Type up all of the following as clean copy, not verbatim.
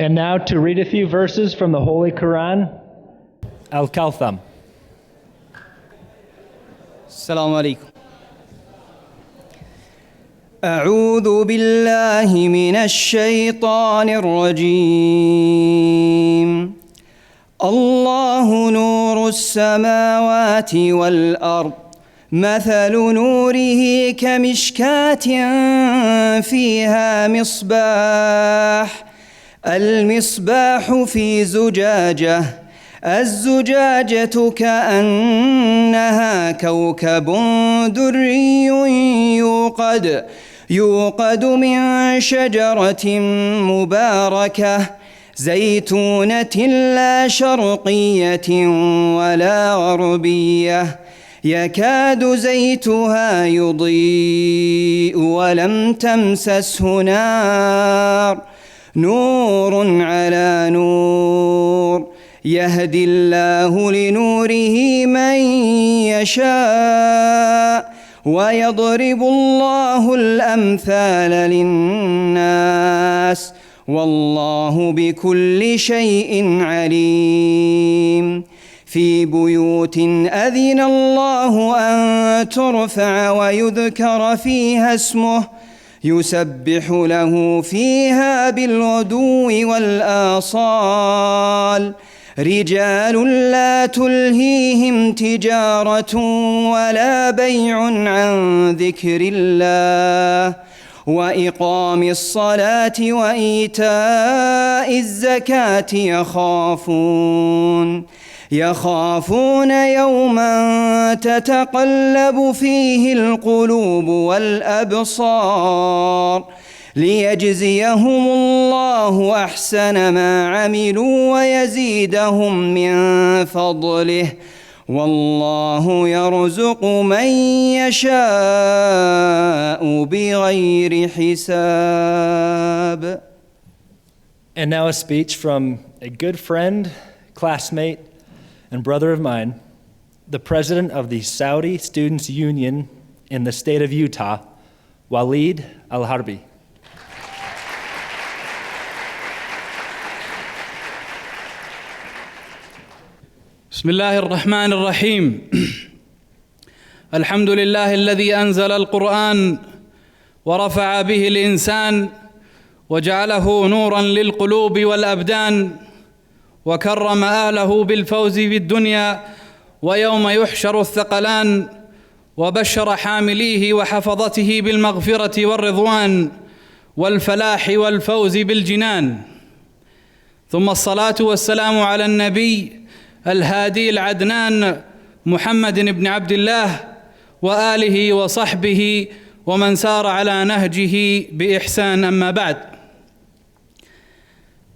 And now to read a few verses from the Holy Quran, Al-Kawtham. السلام عليكم. أعوذ بالله من الشيطان الرجيم. الله نور السماوات والأرض، مثل نوره كمشكاة فيها مصباح، المصباح في زجاجة، الزجاجة كأنها كوكب دري يوقد من شجرة مباركة زيتونة لا شرقية ولا غربية، يكاد زيتها يضيء ولم تمسسه نار، نور على نور، يهدي الله لنوره من يشاء، ويضرب الله الأمثال للناس، والله بكل شيء عليم. في بيوت أذن الله أن ترفع ويذكر فيها اسمه، يسبح له فيها بالغدو والآصال، رجال لا تلهيهم تجارة ولا بيع عن ذكر الله، وإقام الصلاة وإيتاء الزكاة، يخافون يوما تتقلب فيه القلوب والأبصار، ليجزيهم الله أحسن ما عملوا ويزيدهم من فضله، والله يرزق من يشاء بغير حساب. And now a speech from a good friend, classmate, and brother of mine, the president of the Saudi Students' Union in the state of Utah, Walid Al-Harbi. بسم الله الرحمن الرحيم. الحمد لله الذي أنزل القرآن ورفع به الإنسان وجعله نوراً للقلوب والأبدان، وكرم أهله بالفوز بالدنيا ويوم يحشر الثقلان، وبشر حامليه وحفظته بالمغفرة والرضوان والفلاح والفوز بالجنان. ثم الصلاة والسلام على النبي الهادي العدنان محمد بن عبد الله وآله وصحبه ومن سار على نهجه بإحسان. أما بعد،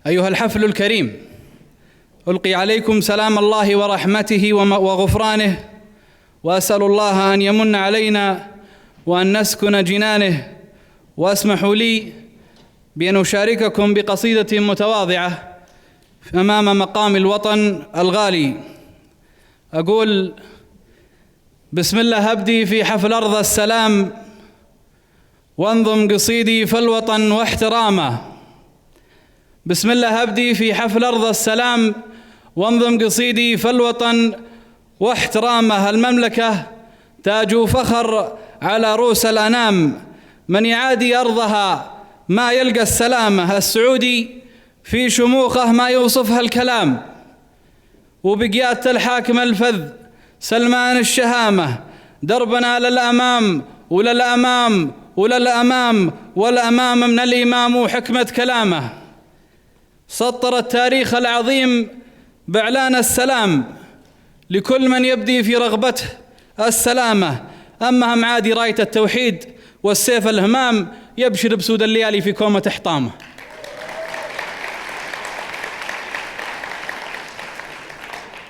أيها الحفل الكريم، ألقي عليكم سلام الله ورحمته وغفرانه، وأسأل الله أن يمن علينا وأن نسكن جنانه. واسمحوا لي بأن أشارككم بقصيدة متواضعة أمام مقام الوطن الغالي. أقول: بسم الله أبدي في حفل أرض السلام، وانظم قصيدي فالوطن واحترامه. بسم الله أبدي في حفل أرض السلام، وانظم قصيدي فالوطن واحترامه. المملكة تاج فخر على رؤوس الأنام، من يعادي أرضها ما يلقى السلامة. السعودي في شموخه ما يوصفها الكلام، وبقيادة الحاكم الفذ سلمان الشهامة، دربنا للأمام وللأمام وللأمام والأمام من الإمام وحكمة كلامه. سطر التاريخ العظيم بإعلان السلام لكل من يبدي في رغبته السلامة. أما معادي راية التوحيد والسيف الهمام يبشر بسود الليالي في كومة إحطامه.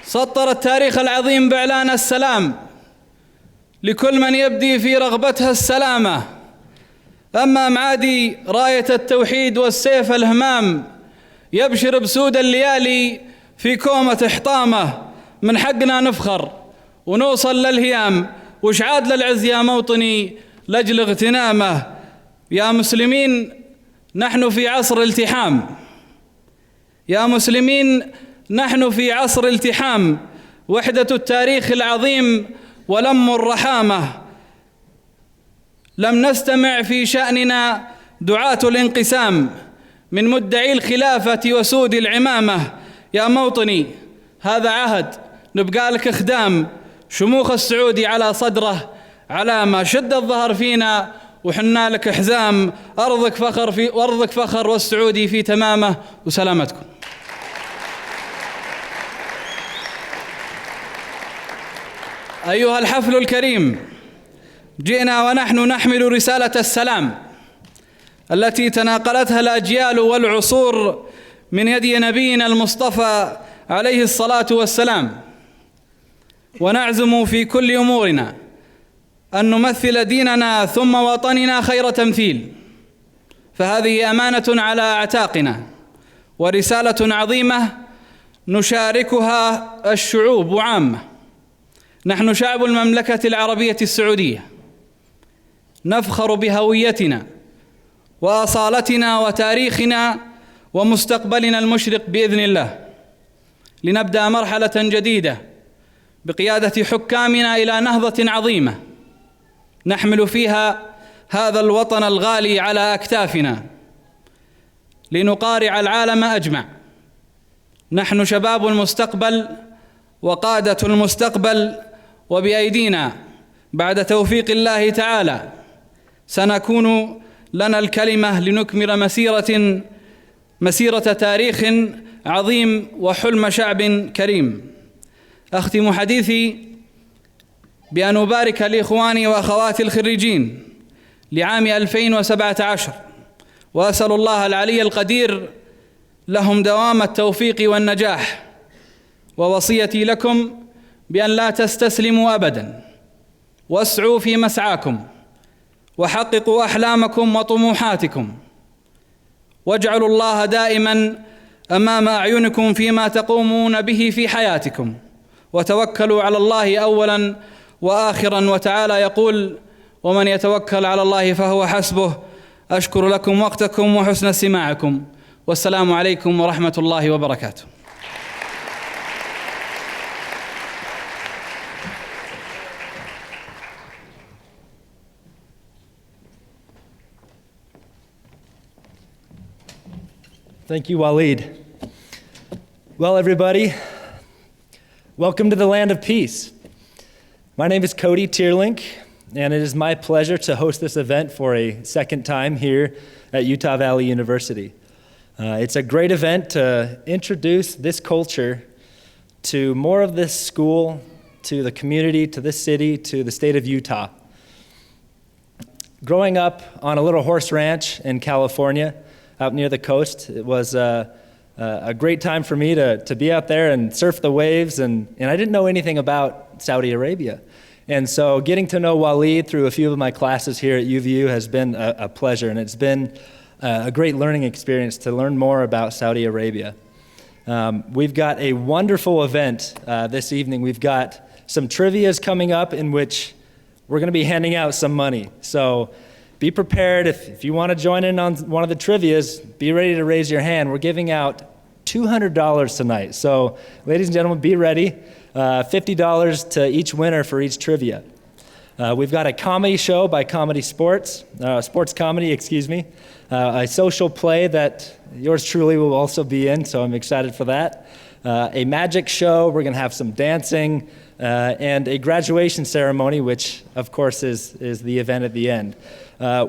سطر التاريخ العظيم بإعلان السلام لكل من يبدي في رغبته السلامة. أما معادي راية التوحيد والسيف الهمام يبشر بسود الليالي في كومة إحطامه. من حقنا نفخر ونوصل للهيام، وش عاد للعز يا موطني لأجل اغتنامه. يا مسلمين نحن في عصر التحام، يا مسلمين نحن في عصر التحام، وحدة التاريخ العظيم ولم الرحامة. لم نستمع في شأننا دعاة الانقسام من مدعي الخلافة وسود العمامة. يا موطني هذا عهد نبقى لك خدام، شموخ السعودي على صدره علامة. شد الظهر فينا وحنا لك حزام، أرضك فخر وأرضك فخر والسعودي في تمامه. وسلامتكم. أيها الحفل الكريم، جئنا ونحن نحمل رسالة السلام التي تناقلتها الأجيال والعصور من يد نبينا المصطفى عليه الصلاة والسلام، ونعزم في كل أمورنا أن نمثل ديننا ثم وطننا خير تمثيل. فهذه أمانة على أعتاقنا ورسالة عظيمة نشاركها الشعوب عامة. نحن شعب المملكة العربية السعودية، نفخر بهويتنا وأصالتنا وتاريخنا ومستقبلنا المشرق بإذن الله. لنبدأ مرحلة جديدة بقيادة حكامنا إلى نهضة عظيمة نحمل فيها هذا الوطن الغالي على أكتافنا لنقارع العالم أجمع. نحن شباب المستقبل وقادة المستقبل، وبأيدينا بعد توفيق الله تعالى سنكون لنا الكلمة لنكمل مسيرة تاريخ عظيم وحلم شعب كريم. أختم حديثي بأن أبارك لإخواني وأخواتي الخريجين لعام 2017، وأسأل الله العلي القدير لهم دوام التوفيق والنجاح. ووصيتي لكم بأن لا تستسلموا أبداً، واسعوا في مسعاكم، وحققوا أحلامكم وطموحاتكم، واجعلوا الله دائماً أمام أعينكم فيما تقومون به في حياتكم، وتوكلوا على الله أولاً وآخراً. وتعالى يقول: ومن يتوكل على الله فهو حسبه. أشكر لكم وقتكم وحسن استماعكم، والسلام عليكم ورحمة الله وبركاته. Thank you, Waleed. Well, everybody, welcome to the land of peace. My name is Cody Tierlink, and it is my pleasure to host this event for a second time here at Utah Valley University. It's a great event to introduce this culture to more of this school, to the community, to this city, to the state of Utah. Growing up on a little horse ranch in California, out near the coast, it was a great time for me to be out there and surf the waves, and I didn't know anything about Saudi Arabia. And so getting to know Waleed through a few of my classes here at UVU has been a pleasure, and it's been a great learning experience to learn more about Saudi Arabia. We've got a wonderful event this evening. We've got some trivias coming up in which we're going to be handing out some money. So be prepared. If you want to join in on one of the trivias, be ready to raise your hand. We're giving out $200 tonight. So ladies and gentlemen, be ready. $50 to each winner for each trivia. We've got a comedy show by Comedy Sportz, Sports Comedy, excuse me. A social play that yours truly will also be in, so I'm excited for that. a magic show. We're going to have some dancing and a graduation ceremony, which, of course, is the event at the end.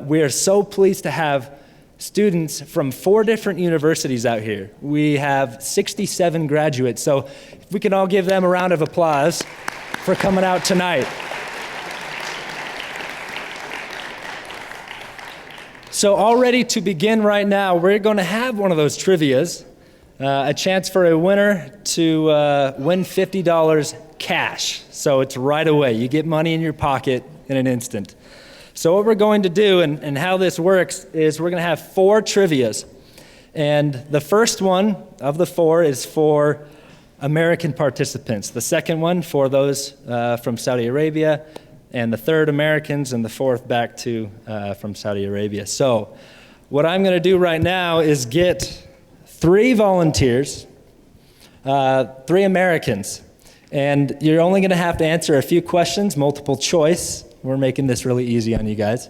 We are so pleased to have students from 4 different universities out here. We have 67 graduates, so if we can all give them a round of applause for coming out tonight. So all ready to begin right now, we're going to have one of those trivias, a chance for a winner to win $50 cash. So it's right away. You get money in your pocket in an instant. So what we're going to do and how this works is we're going to have 4 trivias. And the first one of the 4 is for American participants. The second one for those from Saudi Arabia. And the third Americans, and the fourth back to from Saudi Arabia. So what I'm going to do right now is get 3 volunteers, 3 Americans. And you're only going to have to answer a few questions, multiple choice. We're making this really easy on you guys.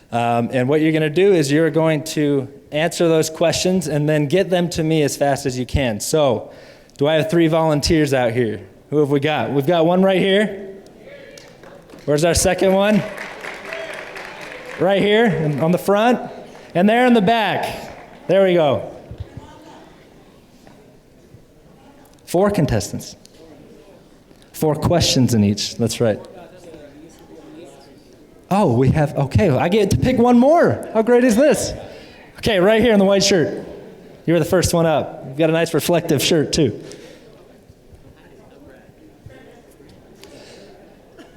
And what you're going to do is you're going to answer those questions and then get them to me as fast as you can. So, do I have 3 volunteers out here? Who have we got? We've got one right here. Where's our second one? Right here on the front. And there in the back. There we go. 4 contestants. 4 questions in each. That's right. Oh, we have, okay, I get to pick one more. How great is this? Okay, right here in the white shirt. You were the first one up. You've got a nice reflective shirt, too.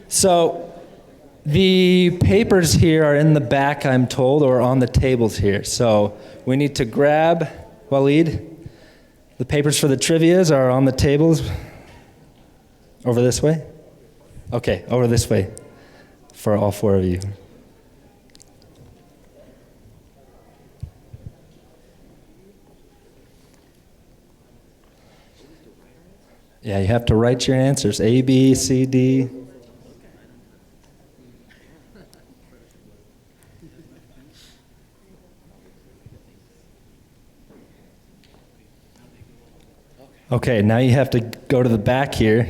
So, the papers here are in the back, I'm told, or on the tables here. So, we need to grab, Waleed, the papers for the trivias are on the tables. Over this way? Okay, over this way. For all 4 of you. Yeah, you have to write your answers. A, B, C, D. Okay, now you have to go to the back here,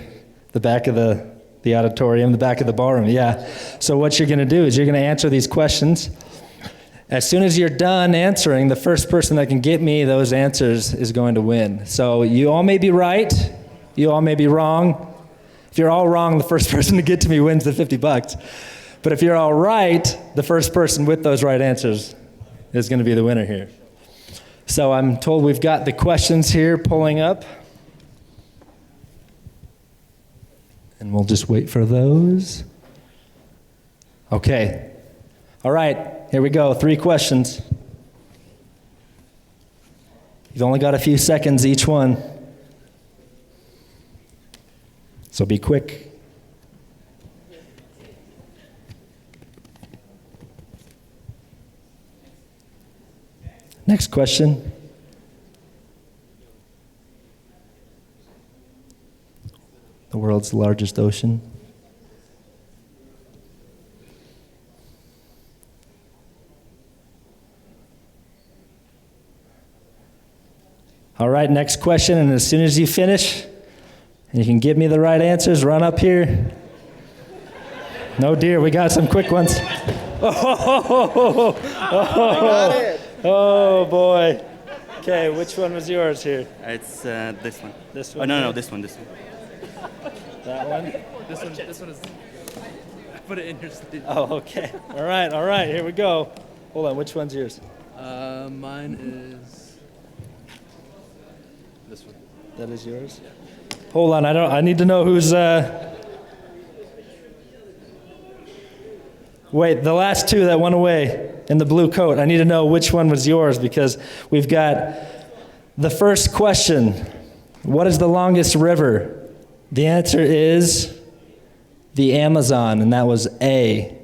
the back of the auditorium, the back of the ballroom, yeah. So what you're going to do is you're going to answer these questions. As soon as you're done answering, the first person that can get me those answers is going to win. So you all may be right, you all may be wrong. If you're all wrong, the first person to get to me wins the $50. But if you're all right, the first person with those right answers is going to be the winner here. So I'm told we've got the questions here pulling up. And we'll just wait for those. Okay. All right, here we go. 3 questions. You've only got a few seconds each one. So be quick. Next question. The world's largest ocean. All right, next question, and as soon as you finish, and you can give me the right answers, run up here. No dear, we got some quick ones. Oh boy. Okay, which one was yours here? It's this one. This one? Oh, no, this one. That one? This one is. Put it in your sleeve. Oh, okay. All right, here we go. Hold on, which one's yours? Mine is this one. That is yours? Yeah. Hold on, I need to know who's Wait, the last 2 that went away in the blue coat, I need to know which one was yours because we've got the first question. What is the longest river? The answer is the Amazon, and that was A.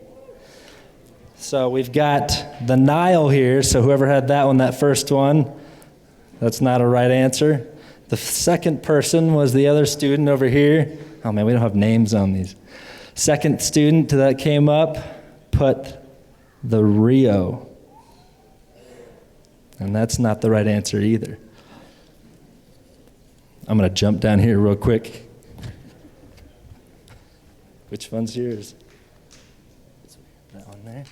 So we've got the Nile here, so whoever had that one, that first one, that's not a right answer. The second person was the other student over here. Oh man, we don't have names on these. Second student that came up put the Rio. And that's not the right answer either. I'm going to jump down here real quick. Which one's yours? That one there.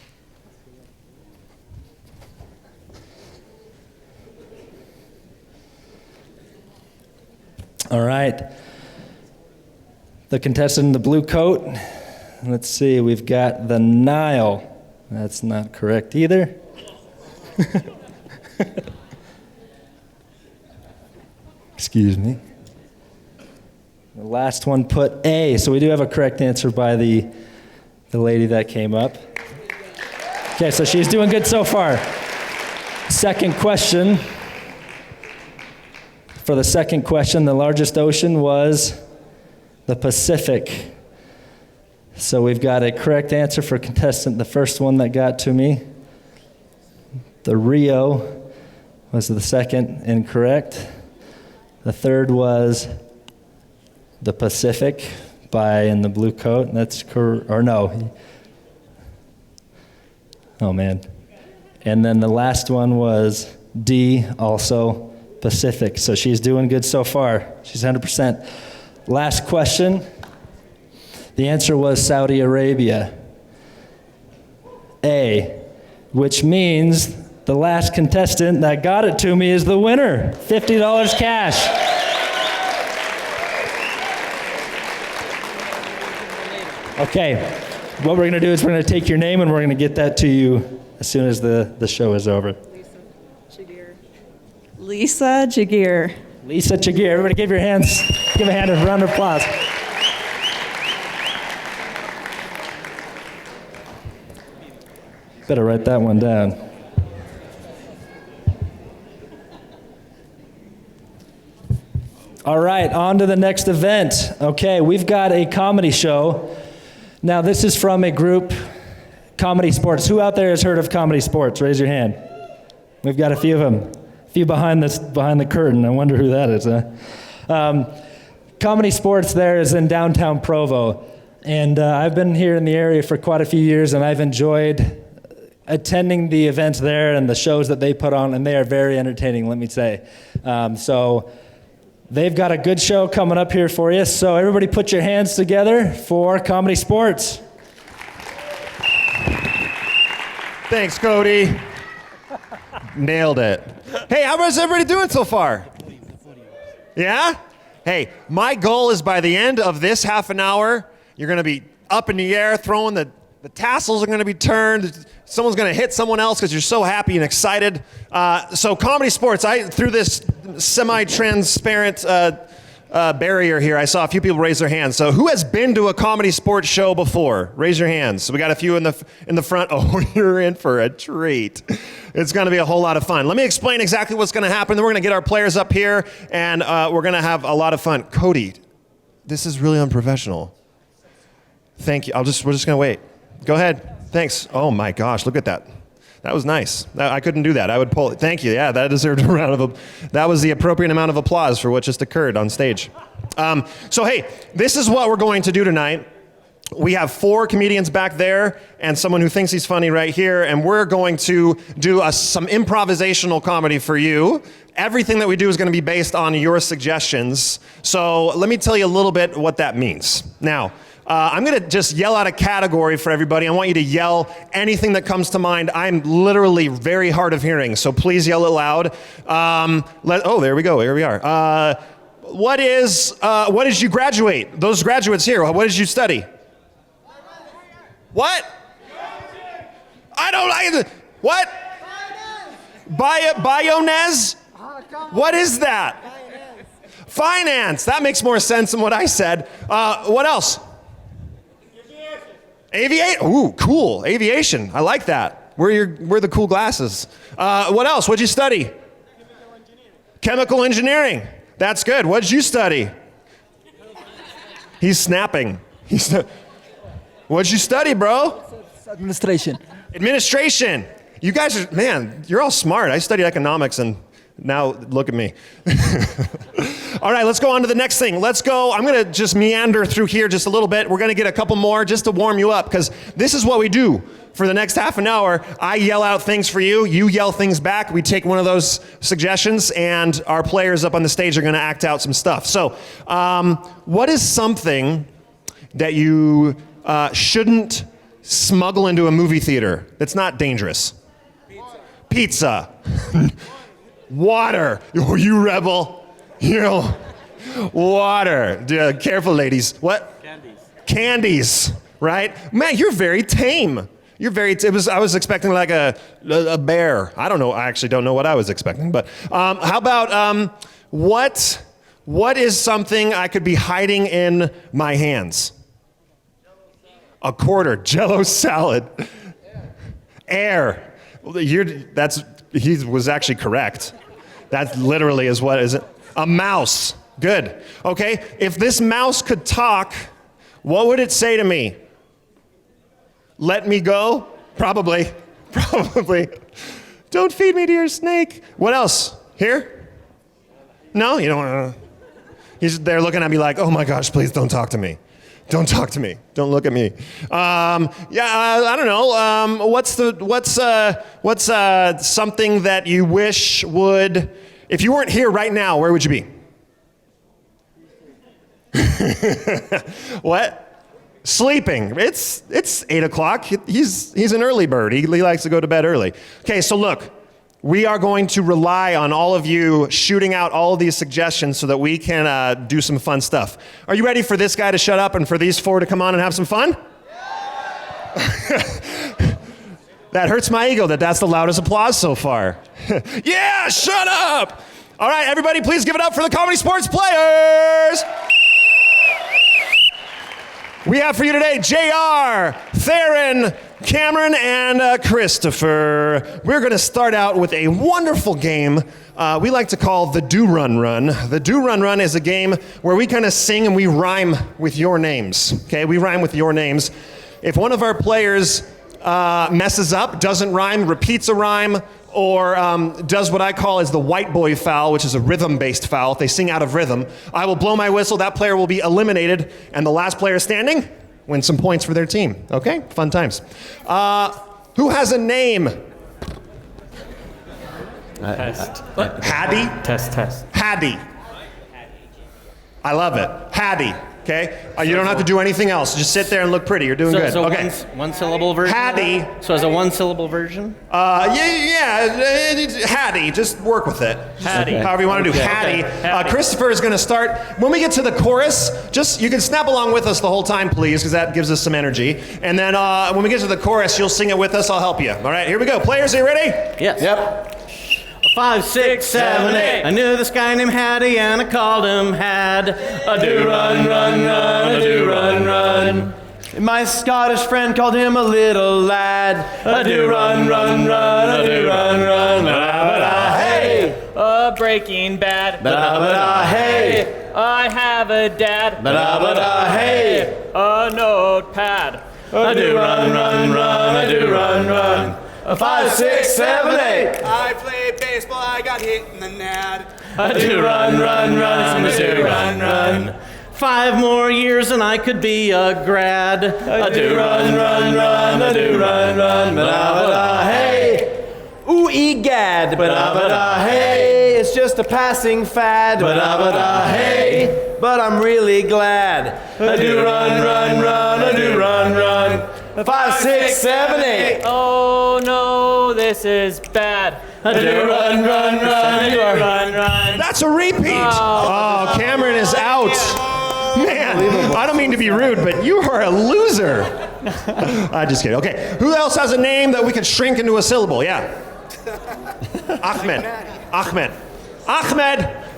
All right. The contestant in the blue coat. Let's see, we've got the Nile. That's not correct either. Excuse me. The last one put A, so we do have a correct answer by the lady that came up. Okay, so she's doing good so far. Second question. For the second question, the largest ocean was the Pacific. So we've got a correct answer for contestant, the first one that got to me. The Rio was the second incorrect. The third was the Pacific by in the blue coat. That's correct, or no. Oh man. And then the last one was D, also Pacific. So she's doing good so far. She's 100%. Last question. The answer was Saudi Arabia. A, which means the last contestant that got it to me is the winner. $50 cash. Okay, what we're gonna do is we're gonna take your name and we're gonna get that to you as soon as the show is over. Lisa Jagir. Lisa Jagir. Everybody give a hand a round of applause. Better write that one down. All right, on to the next event. Okay, we've got a comedy show. Now, this is from a group, Comedy Sportz. Who out there has heard of Comedy Sportz? Raise your hand. We've got a few of them. A few behind the curtain. I wonder who that is, huh? Comedy Sportz there is in downtown Provo. And I've been here in the area for quite a few years, and I've enjoyed attending the events there and the shows that they put on, and they are very entertaining, let me say. So they've got a good show coming up here for you. So everybody put your hands together for Comedy Sportz. Thanks, Cody. Nailed it. Hey, how is everybody doing so far? Yeah? Hey, my goal is by the end of this half an hour, you're going to be up in the air, throwing the tassels are going to be turned. Someone's going to hit someone else because you're so happy and excited. So Comedy Sportz, through this semi-transparent barrier here, I saw a few people raise their hands. So who has been to a Comedy Sportz show before? Raise your hands. So we got a few in the front. Oh, you're in for a treat. It's going to be a whole lot of fun. Let me explain exactly what's going to happen. Then we're going to get our players up here, and we're going to have a lot of fun. Cody, this is really unprofessional. Thank you. We're just going to wait. Go ahead. Thanks. Oh my gosh, look at that. That was nice. I couldn't do that. I would pull it. Thank you. Yeah, that deserved a round of applause. That was the appropriate amount of applause for what just occurred on stage. So hey, this is what we're going to do tonight. We have 4 comedians back there and someone who thinks he's funny right here, and we're going to do some improvisational comedy for you. Everything that we do is going to be based on your suggestions. So let me tell you a little bit what that means. Now, I'm going to just yell out a category for everybody. I want you to yell anything that comes to mind. I'm literally very hard of hearing, so please yell it loud. Oh, there we go. Here we are. What did you graduate? Those graduates here, what did you study? What? I don't like it. What? Bionez? What is that? Finance. That makes more sense than what I said. What else? Aviation. Ooh, cool. Aviation. I like that. Wear the cool glasses. What else? What'd you study? Chemical engineering. That's good. What'd you study? He's snapping. What'd you study, bro? Administration. Administration. You guys are, man, you're all smart. I studied economics and Now, look at me. All right, let's go on to the next thing. Let's go. I'm going to just meander through here just a little bit. We're going to get a couple more just to warm you up, because this is what we do for the next half an hour. I yell out things for you. You yell things back. We take one of those suggestions, and our players up on the stage are going to act out some stuff. So what is something that you shouldn't smuggle into a movie theater that's not dangerous? Pizza. Water. Oh, you rebel. You know, water. Careful, ladies. What? Candies, right? Man, you're very tame. You're very. I was expecting like a bear. I don't know. I actually don't know what I was expecting. But how about what is something I could be hiding in my hands? A quarter. Jell-O salad. Air. He was actually correct. That literally is what is it? A mouse. Good. Okay. If this mouse could talk, what would it say to me? Let me go? Probably. Probably. Don't feed me to your snake. What else? Here? No? You don't want to? He's there looking at me like, oh my gosh, please don't talk to me. Don't talk to me. Don't look at me. I don't know. What's something that you wish would, if you weren't here right now, where would you be? What? Sleeping. It's 8 o'clock. He's an early bird. He likes to go to bed early. Okay, so look, we are going to rely on all of you shooting out all of these suggestions so that we can do some fun stuff. Are you ready for this guy to shut up and for these four to come on and have some fun? That hurts my ego that's the loudest applause so far. Yeah, shut up! All right, everybody, please give it up for the Comedy Sports players! We have for you today JR, Theron, Cameron, and Christopher. We're going to start out with a wonderful game we like to call the Do Run Run. The Do Run Run is a game where we kind of sing and we rhyme with your names. Okay, we rhyme with your names. If one of our players messes up, doesn't rhyme, repeats a rhyme, or does what I call is the white boy foul, which is a rhythm-based foul. If they sing out of rhythm, I will blow my whistle, that player will be eliminated, and the last player standing wins some points for their team. Okay? Fun times. Who has a name? Test. Hattie? Test. Hattie. I love it. Hattie. Okay? You don't have to do anything else. Just sit there and look pretty. You're doing good. So okay. one syllable version? Hattie. So as a one syllable version? Hattie. Just work with it. Hattie. However you want to do. Hattie. Hattie. Christopher is going to start. When we get to the chorus, you can snap along with us the whole time, please, because that gives us some energy. And then when we get to the chorus, you'll sing it with us. I'll help you. All right, here we go. Players, are you ready? Yes. Yep. 5, 6, 7, 8. I knew this guy named Hattie and I called him Had. A do run, run, run, a do run, run. My Scottish friend called him a little lad. A do run, run, run, a do run, run. Ba-da-ba-da, hey. Breaking Bad. Ba-da-ba-da, hey. I have a dad. Ba-da-ba-da, hey. A notepad. A do run, run, run, a do run, run. 5, 6, 7, 8. I played baseball, I got hit in the nad. A do run, run, run, a do run, run. 5 more years and I could be a grad. A do run, run, run, a do run, run. Ba-da-ba-da, hey. Ooh, egad. Ba-da-ba-da, hey. It's just a passing fad. Ba-da-ba-da, hey. But I'm really glad. A do run, run, run, a do run, run. 5, 6, 7, 8. Oh no, this is bad. A do run, run, run, Do run, run. That's a repeat. Oh, Cameron is out. Man, I don't mean to be rude, but you are a loser. I'm just kidding. Okay, who else has a name that we could shrink into a syllable? Yeah. Ahmed.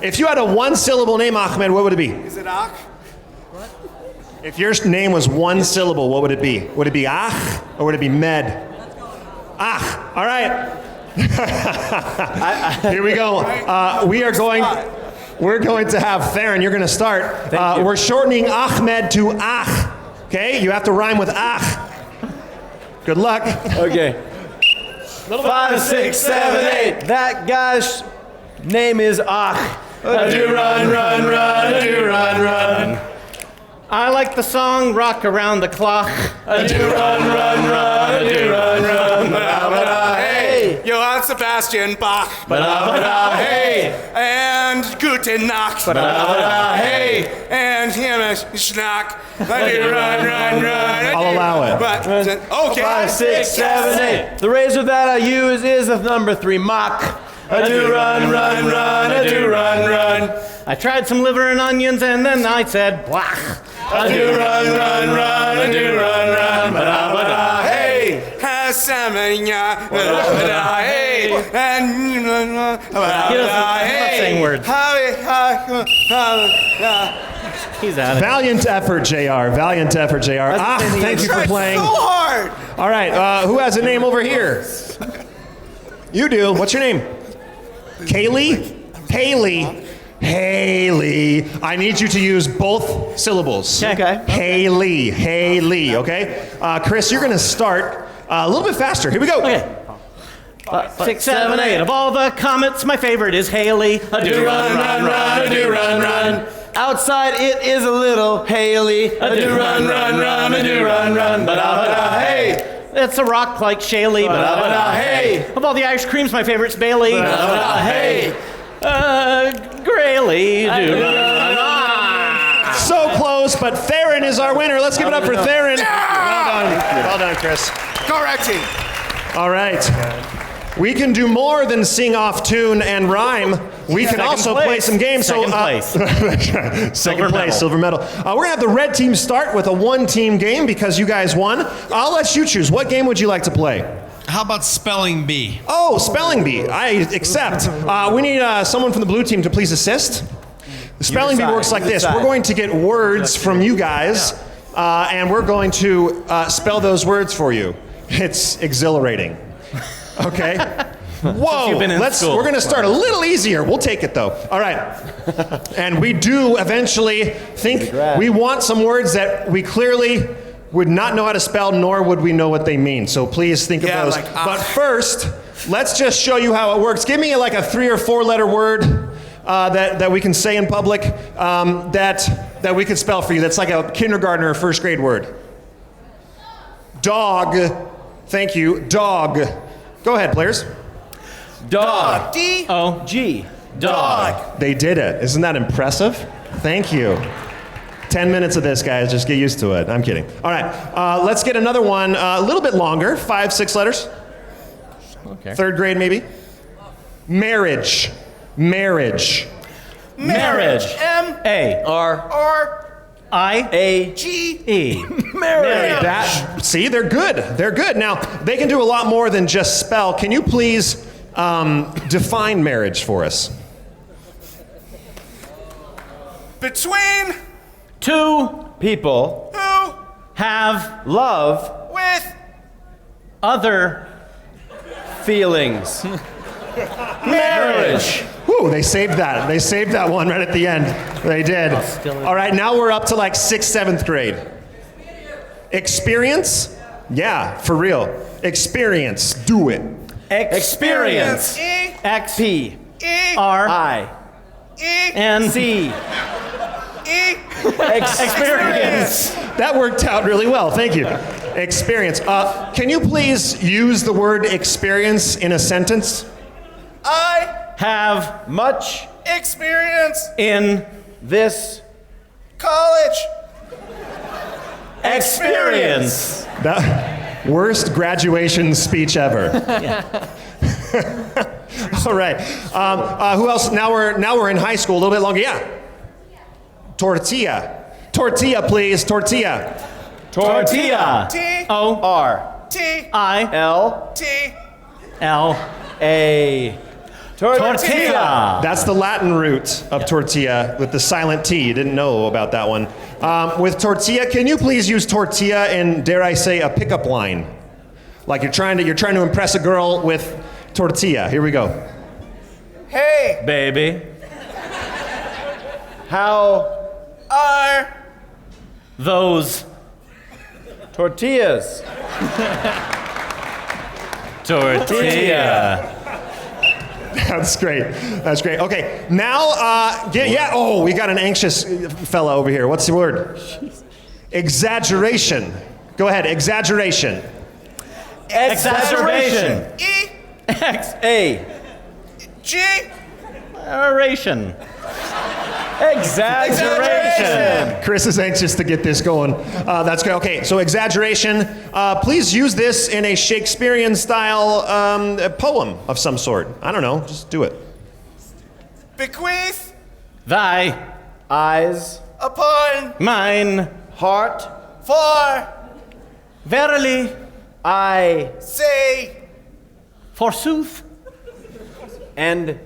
If you had a one-syllable name, Ahmed, what would it be? Is it Ak? If your name was one syllable, what would it be? Would it be Ach or would it be Med? Ach. All right. Here we go. We're going to have Theron. You're going to start. We're shortening Ahmed to Ach. Okay? You have to rhyme with Ach. Good luck. Okay. 5, 6, 7, 8. That guy's Name is Ach. I do run, run, run, I do run, run. I like the song Rock Around the Clock. I do run, run, run, I do run, run. Ba-da-ba-da, hey. Johann Sebastian Bach. Ba-da-ba-da, hey. And Guten Nacht. Ba-da-ba-da, hey. And Himmel Schnack. I do run, run, run. I'll allow it. But, okay. 5, 6, 7, 8. The razor that I use is the number 3 Mach. I do run, run, run, I do run, run. I tried some liver and onions and then I said, blach. I do run, run, run, I do run, run, ba-da-ba-da, hey. Hasamanya, ba-da-ba-da, hey. And ba-da-ba-da, hey. He's not saying words. He's out of it. Valiant effort, JR. Valiant effort, JR. Thank you for playing. So hard. All right, who has a name over here? You do. What's your name? Kaylee? Haley. Haley. I need you to use both syllables. Okay. Haley. Haley, okay? Chris, you're going to start a little bit faster. Here we go. Okay. 6, 7, 8. Of all the comets, my favorite is Haley. I do run, run, run, I do run, run. Outside it is a little Haley. I do run, run, run, I do run, run. Ba-da-ba-da, hey. It's a rock like Shaley. Ba-da-ba-da, hey. Of all the ice creams, my favorite's Bailey. Ba-da-ba-da, hey. Grayly. Do run, run. So close, but Theron is our winner. Let's give it up for Theron. Well done. Well done, Chris. Correcting. All right. We can do more than sing off tune and rhyme. We can also play some games. Second place. Second place, silver medal. We're going to have the red team start with a one-team game because you guys won. I'll let you choose. What game would you like to play? How about spelling bee? Oh, spelling bee. I accept. We need someone from the blue team to please assist. The spelling bee works like this. We're going to get words from you guys, and we're going to spell those words for you. It's exhilarating. Okay? Whoa, you've been in school. we're gonna start a little easier. We'll take it though. All right. And we do eventually think we want some words that we clearly would not know how to spell, nor would we know what they mean. So please think of those. like, But first, let's just show you how it works. Give me like a 3 or 4 letter word that we can say in public that we could spell for you. That's like a kindergartner or first grade word. Dog. Thank you. Dog. Go ahead, players. Dog. D-O-G. Dog. They did it. Isn't that impressive? Thank you. 10 minutes of this, guys. Just get used to it. I'm kidding. All right. Let's get another one a little bit longer. 5, 6 letters. Okay. 3rd grade, maybe. Marriage. Marriage. Marriage. M-A-R-R-I-A-G-E. Marriage. See, they're good. They're good. Now, they can do a lot more than just spell. Can you please define marriage for us? Between 2 people who have love with other Feelings. marriage. Whew, they saved that. They saved that one right at the end. They did. All right, now we're up to like 6th, 7th grade. Experience? Yeah, for real. Experience. Do it. Experience. E X E R I. E N C. E Experience. That worked out really well. Thank you. Experience. Can you please use the word experience in a sentence? I Have Much experience in this college experience. That worst graduation speech ever. All right. Who else? Now we're in high school. A little bit longer. Yeah. Tortilla. Tortilla, please. Tortilla. Tortilla. T O R T I L T L A. Tortilla. That's the Latin root of tortilla with the silent T. You didn't know about that one. With tortilla, can you please use tortilla in, dare I say, a pickup line? Like you're trying to impress a girl with tortilla. Here we go. Hey Baby. How are Those tortillas. tortilla. That's great. That's great. Okay, now, oh, we got an anxious fella over here. What's the word? Exaggeration. Go ahead, exaggeration. Exaggeration. E. A. G. Oration. Exaggeration. Chris is anxious to get this going. That's good. Okay, so exaggeration. Please use this in a Shakespearean style poem of some sort. I don't know, just do it. Bequeath. Thy Eyes. Upon. mine Heart. For. verily I. Say. forsooth And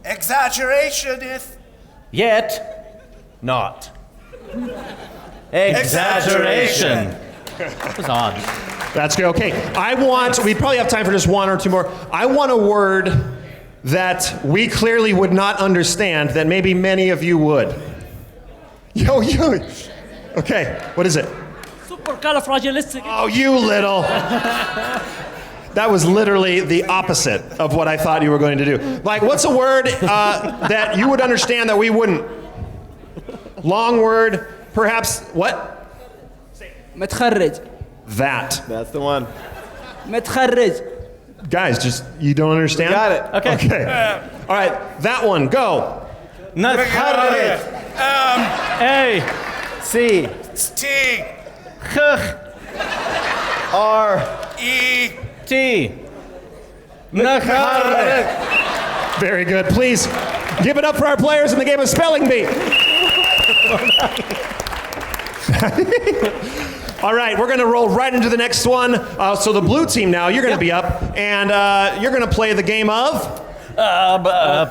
Exaggerationeth. yet not. exaggeration. That was odd. That's good. Okay, we probably have time for just one or two more. I want a word that we clearly would not understand that maybe many of you would. Yo. Okay, what is it? Supercalifragilistic. Oh, you little. That was literally the opposite of what I thought you were going to do. Like, what's a word that you would understand that we wouldn't? Long word, perhaps, what? متخرج. That. That's the one. متخرج. Guys, just, you don't understand? Got it. Okay. All right, that one, go. Natharret. A. C. T. R. E. T. Natharret. Very good. Please give it up for our players in the game of Spelling Bee. All right, we're going to roll right into the next one. So the blue team now, you're going to be up, and you're going to play the game of...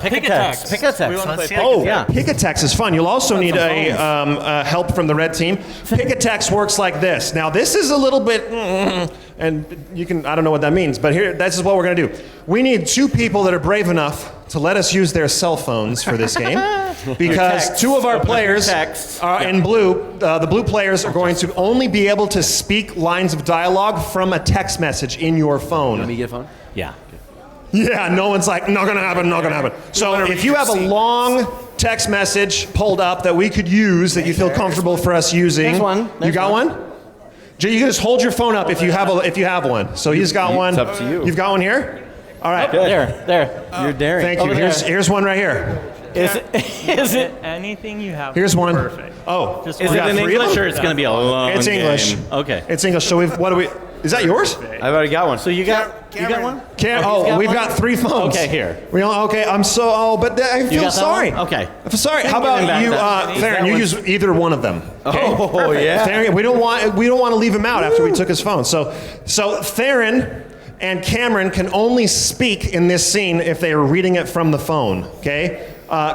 Pick a text. Pick a text. Pick a text is fun. You'll also need a help from the red team. Pick a text works like this. Now, this is a little bit... and you can, I don't know what that means, but here, this is what we're going to do. We need two people that are brave enough to let us use their cell phones for this game, because two of our players are in blue. The blue players are going to only be able to speak lines of dialogue from a text message in your phone. Let me get a phone. Yeah. Yeah, no one's like, not gonna happen, not gonna happen. So if you have a long text message pulled up that we could use, that you feel comfortable for us using. There's one. You got one? Jay, you can just hold your phone up if you have one. So he's got one. It's up to you. You've got one here? All right. There. You're daring. Thank you. Over there. Here's one right here. Is it anything you have? Here's one. Perfect. Oh, Just Is we it got in three of English them? or it's going to be a long It's English. game? Okay. It's English. So is that yours? I've already got one. So you got one? We've got three phones. Okay, here. I'm so, but I feel got that sorry. one? Okay. I'm sorry. How Give him about back you, that. Theron, you use either one of them. Okay? Oh, yeah. Theron, we don't want to leave him out after we took his phone. So Theron and Cameron can only speak in this scene if they are reading it from the phone, okay?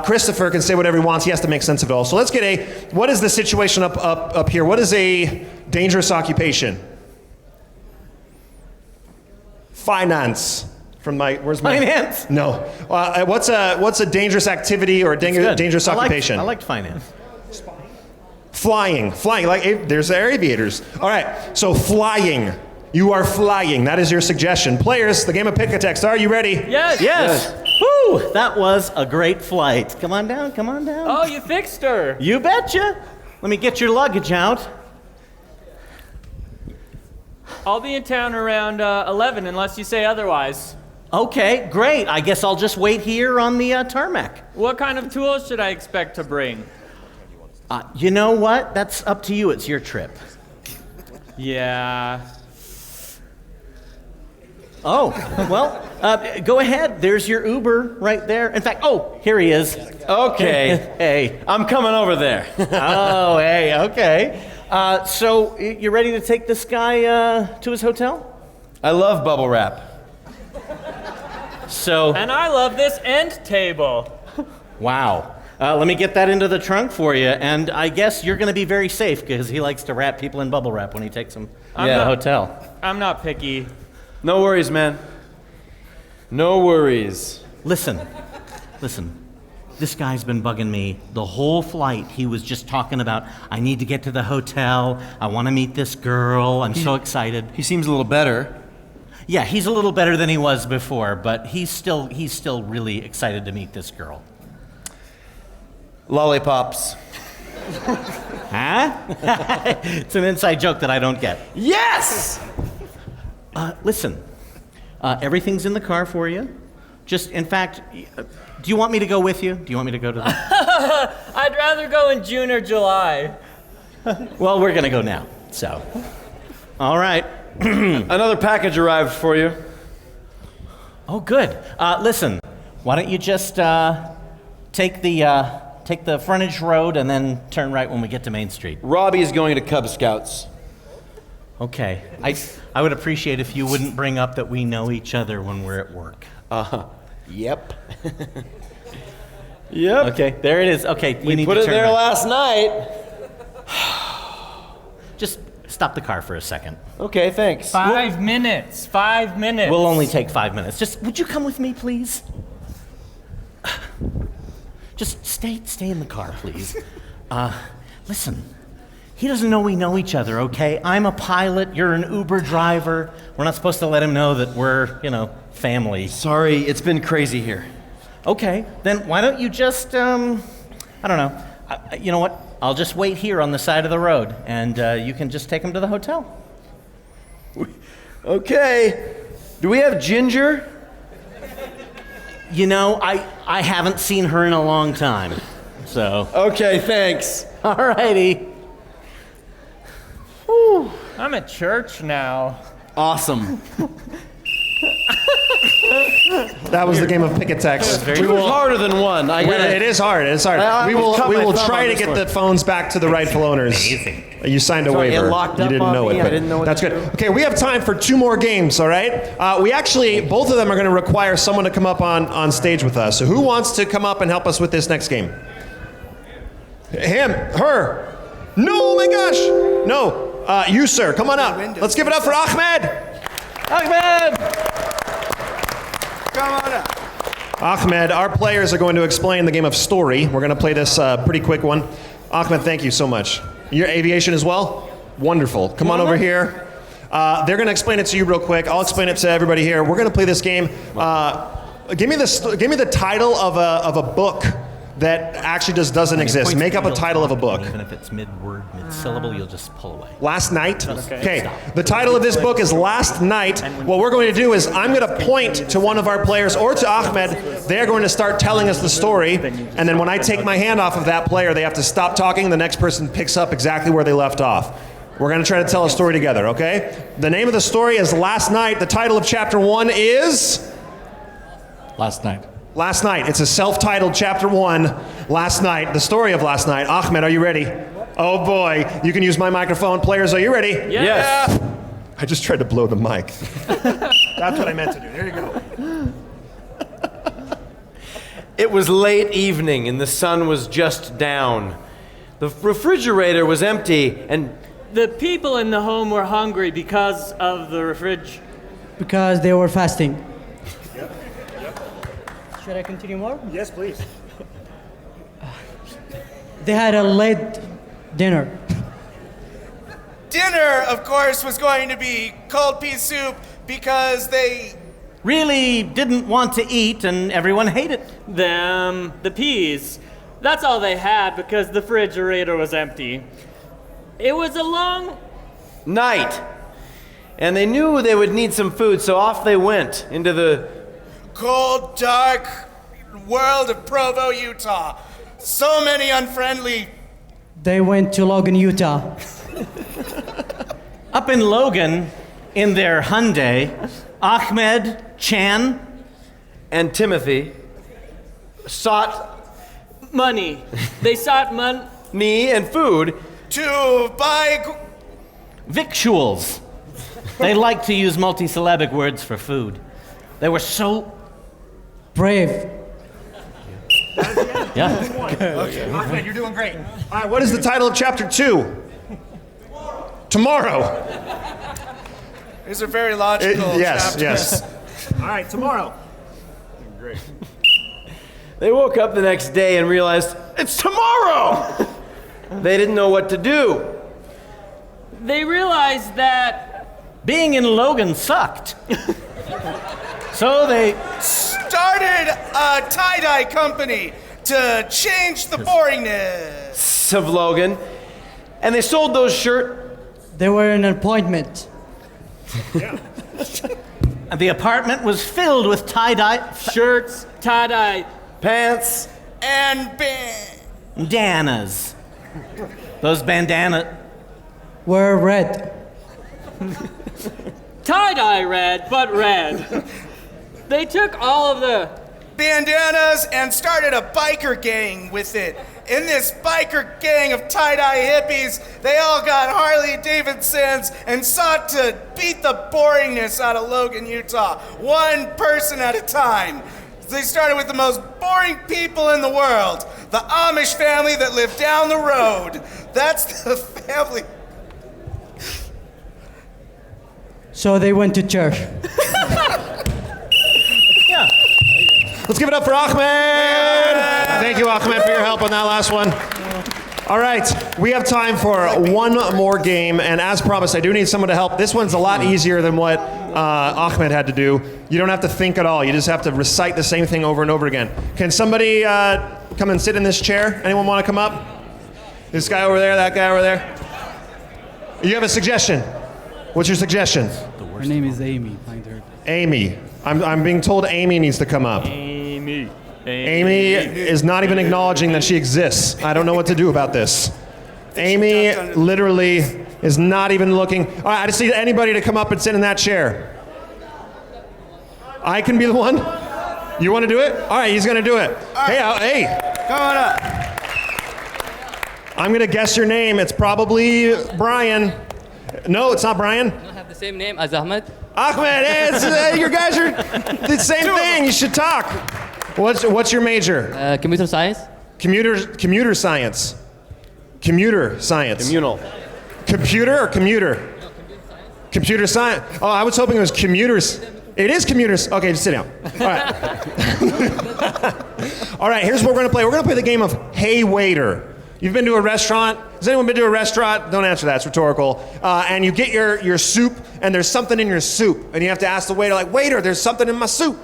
Christopher can say whatever he wants. He has to make sense of it all. So let's get what is the situation up here? What is a dangerous occupation? Finance. Where's my... Finance? No. What's a dangerous activity or a dangerous occupation? I liked finance. Flying. Like, there's the aviators. All right, so flying. You are flying. That is your suggestion. Players, the game of Pick a Text. Are you ready? Yes. Woo! That was a great flight. Come on down. Oh, you fixed her. You betcha. Let me get your luggage out. I'll be in town around 11 unless you say otherwise. Okay, great. I guess I'll just wait here on the tarmac. What kind of tools should I expect to bring? You know what? That's up to you. It's your trip. Yeah. Oh, well, go ahead. There's your Uber right there. In fact, here he is. Okay. Hey. I'm coming over there. Oh, hey, okay. So, you ready to take this guy to his hotel? I love bubble wrap. So, And I love this end table. wow. Let me get that into the trunk for you, and I guess you're going to be very safe because he likes to wrap people in bubble wrap when he takes them to the hotel. I'm not picky. No worries, man. No worries. Listen. This guy's been bugging me the whole flight. He was just talking about, I need to get to the hotel. I want to meet this girl. I'm so excited. He seems a little better. Yeah, he's a little better than he was before, but he's still really excited to meet this girl. Lollipops. Huh? It's an inside joke that I don't get. Yes! Listen, everything's in the car for you. Just, in fact, do you want me to go with you? Do you want me to go to the... I'd rather go in June or July. Well, we're gonna go now, so. All right. Another package arrived for you. Oh, good. Listen, why don't you just take the frontage road and then turn right when we get to Main Street? Robbie's going to Cub Scouts. Okay. I would appreciate if you wouldn't bring up that we know each other when we're at work. Yep. Yep. Okay, there it is. Okay, you We need put to it turn there right. last night. Just stop the car for a second. Okay, thanks. 5 minutes. 5 minutes. We'll only take 5 minutes. Just, would you come with me, please? Just stay in the car, please. Listen, he doesn't know we know each other, okay? I'm a pilot, you're an Uber driver. We're not supposed to let him know that we're, family. Sorry, it's been crazy here. Okay, then why don't you just, I don't know. You know what? I'll just wait here on the side of the road, and you can just take him to the hotel. Okay. Do we have Ginger? I haven't seen her in a long time, so. Okay, thanks. All righty. I'm at church now. Awesome. That was the game of pick a text. It was harder than one. It is hard. It's hard. I We almost cut will my thumb try on to this get one. the phones back to the rightful owners. You signed a Sorry, it waiver. locked You up didn't on know me. it, I but didn't know what that's to good. do. Okay, we have time for 2 more games. All right. We actually both of them are going to require someone to come up on stage with us. So who wants to come up and help us with this next game? Him, her. No, oh my gosh. No, you sir, come on up. Let's give it up for Ahmed. Ahmed! Come on up. Ahmed, our players are going to explain the game of story. We're going to play this pretty quick one. Ahmed, thank you so much. Your aviation as well? Wonderful. Come on over here. They're going to explain it to you real quick. I'll explain it to everybody here. We're going to play this game. Give me the title of a book that actually just doesn't exist. Make up a title of a book. Even if it's mid-word, mid-syllable, you'll just pull away. Last Night? Okay. The title of this book is Last Night. What we're going to do is I'm going to point to one of our players or to Ahmed. They're going to start telling us the story. And then when I take my hand off of that player, they have to stop talking. The next person picks up exactly where they left off. We're going to try to tell a story together, okay? The name of the story is Last Night. The title of chapter 1 is? Last Night. Last Night. It's a self-titled chapter 1, Last Night, the story of last night. Ahmed, are you ready? Oh boy, you can use my microphone. Players, are you ready? Yes. I just tried to blow the mic. That's what I meant to do. There you go. It was late evening and the sun was just down. The refrigerator was empty and The people in the home were hungry because of the fridge. Because they were fasting. Should I continue more? Yes, please. They had a late dinner. Dinner, of course, was going to be cold pea soup because they... Really didn't want to eat and everyone hated The peas. That's all they had because the refrigerator was empty. It was a long night. And they knew they would need some food, so off they went into the cold, dark world of Provo, Utah. So many unfriendly... They went to Logan, Utah. Up in Logan, in their Hyundai, Ahmed, Chan, and Timothy sought money. They sought money and food to buy victuals. They like to use multisyllabic words for food. They were so brave. Yeah. Okay. Ahmed, you're doing great. All right, what is the title of chapter 2? Tomorrow. These are very logical Yes, chapters. yes. All right, tomorrow. Great. They woke up the next day and realized, it's tomorrow! They didn't know what to do. They realized that being in Logan sucked. So they started a tie-dye company to change the boringness of Logan. And they sold those shirts. They were in an appointment. And the apartment was filled with tie-dye Shirts, tie-dye, Pants. and bandanas. Those bandana. Were red. tie-dye red, but red. They took all of the bandanas and started a biker gang with it. In this biker gang of tie-dye hippies, they all got Harley Davidsons and sought to beat the boringness out of Logan, Utah, one person at a time. They started with the most boring people in the world, the Amish family that lived down the road. That's the family. So they went to church. Let's give it up for Ahmed. Thank you, Ahmed, for your help on that last one. All right, we have time for one more game, and as promised, I do need someone to help. This one's a lot easier than what Ahmed had to do. You don't have to think at all. You just have to recite the same thing over and over again. Can somebody come and sit in this chair? Anyone want to come up? This guy over there, that guy over there? You have a suggestion. What's your suggestion? Her name is Amy. Find her. Amy. I'm being told Amy needs to come up. Amy is not even acknowledging that she exists. I don't know what to do about this. Amy literally is not even looking. All right, I just need anybody to come up and sit in that chair. I can be the one? You want to do it? All right, he's going to do it. Hey, Come on up. I'm going to guess your name. It's probably Brian. No, it's not Brian. don't have the same name as Ahmed. Ahmed, you guys are the same thing. You should talk. What's your major? Computer science. Commuter science. Commuter science. Communal. Computer or commuter? Computer science. Oh, I was hoping it was commuters. It is commuters. Okay, just sit down. All right. All right, here's what we're going to play. We're going to play the game of Hey Waiter. You've been to a restaurant. Has anyone been to a restaurant? Don't answer that, it's rhetorical. And you get your soup, and there's something in your soup. And you have to ask the waiter, like, waiter, there's something in my soup.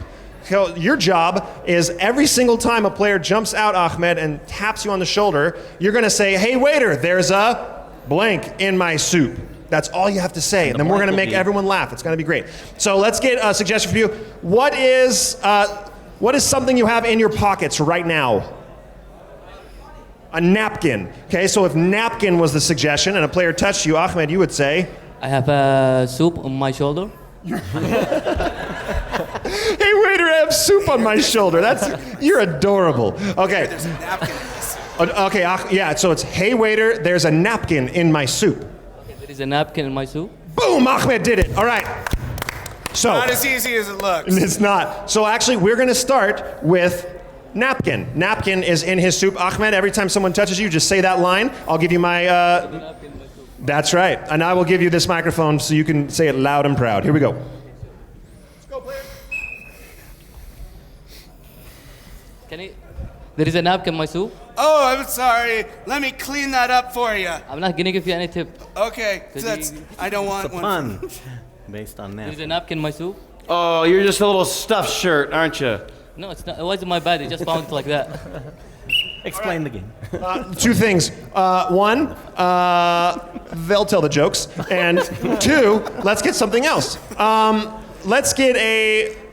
So your job is every single time a player jumps out, Ahmed, and taps you on the shoulder, you're going to say, hey, waiter, there's a blank in my soup. That's all you have to say. And then we're going to make everyone laugh. It's going to be great. So let's get a suggestion for you. What is something you have in your pockets right now? A napkin. Okay, so if napkin was the suggestion and a player touched you, Ahmed, you would say? I have a soup on my shoulder. Hey waiter, I have soup on my shoulder. You're adorable. Okay. There's a napkin in this. Okay, yeah, so it's, hey waiter, there's a napkin in my soup. Okay, there is a napkin in my soup. Boom, Ahmed did it. All right. So Not as easy as it looks. it's not. So actually, we're going to start with napkin. Napkin is in his soup. Ahmed, every time someone touches you, just say that line. I'll give you my... That's right. And I will give you this microphone so you can say it loud and proud. Here we go. Let's go, player. There is a napkin in my soup. Oh, I'm sorry. Let me clean that up for you. I'm not gonna give you any tip. Okay, I don't want It's a one. pun based on There is a that. napkin in my soup. Oh, you're just a little stuffed shirt, aren't you? No, it's not. It wasn't my bad. It just found it like that. Explain the game. Two things. One, they'll tell the jokes. And two, let's get something else. Let's get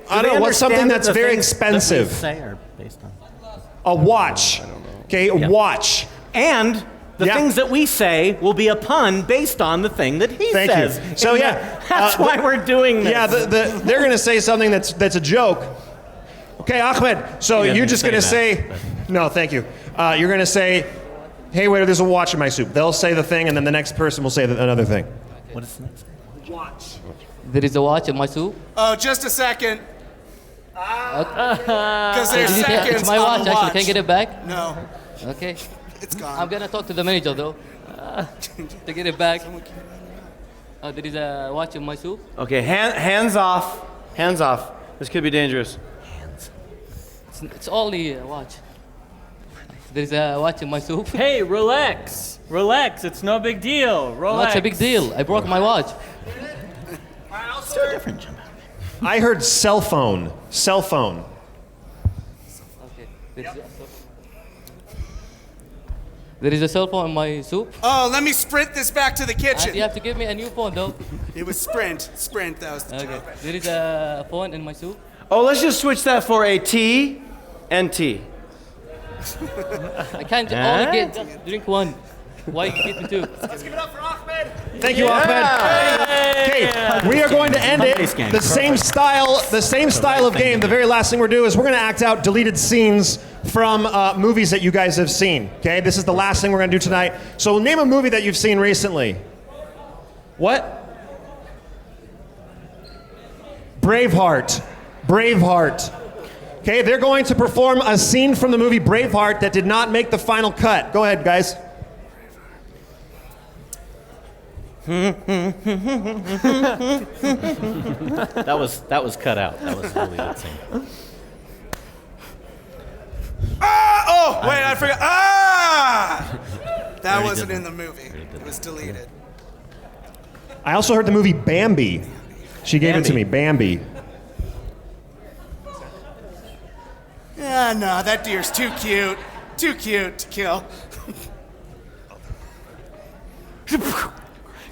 I don't know, what's something that's very expensive? Say are based on. A watch. Okay, a watch. And the things that we say will be a pun based on the thing that he Thank says. you. So yeah, That's why we're doing this. Yeah, they're going to say something that's a joke. Okay, Ahmed. So you're just going to say, no, thank you. You're going to say, hey, waiter, there's a watch in my soup. They'll say the thing, and then the next person will say another thing. What is the next? Watch. There is a watch in my soup. Oh, just a second. Because there's It's seconds my on watch. the Actually, watch. can I get it back? No, Okay. it's gone. I'm gonna talk to the manager though. To get it back. Oh, there is a watch in my soup. Okay, hands off. Hands off. This could be dangerous. It's only a watch. There is a watch in my soup. Hey, relax. Relax. It's no big deal. Relax. What's a big deal? I broke my watch. Let's do a different jump out. I heard cell phone. Cell phone. Okay. There is a cell phone in my soup. Oh, let me sprint this back to the kitchen. You have to give me a new phone, though. It was Sprint. Sprint, that was the Okay. joke. There is a phone in my soup. Oh, let's just switch that for a T and T. I can't only get just drink one. Why you get me two? Let's give it up for Ahmed. Thank you, Ahmed. Okay, we are going to end it the same style of game. The very last thing we're doing is we're going to act out deleted scenes from movies that you guys have seen. Okay, this is the last thing we're going to do tonight. So name a movie that you've seen recently. What? Braveheart. Braveheart. Okay, they're going to perform a scene from the movie Braveheart that did not make the final cut. Go ahead, guys. That was cut out. That was really that scene. Oh, wait, I forgot. That wasn't in the movie. It was deleted. I also heard the movie Bambi. She gave it to me, Bambi. Yeah, no, that deer's too cute. Too cute to kill.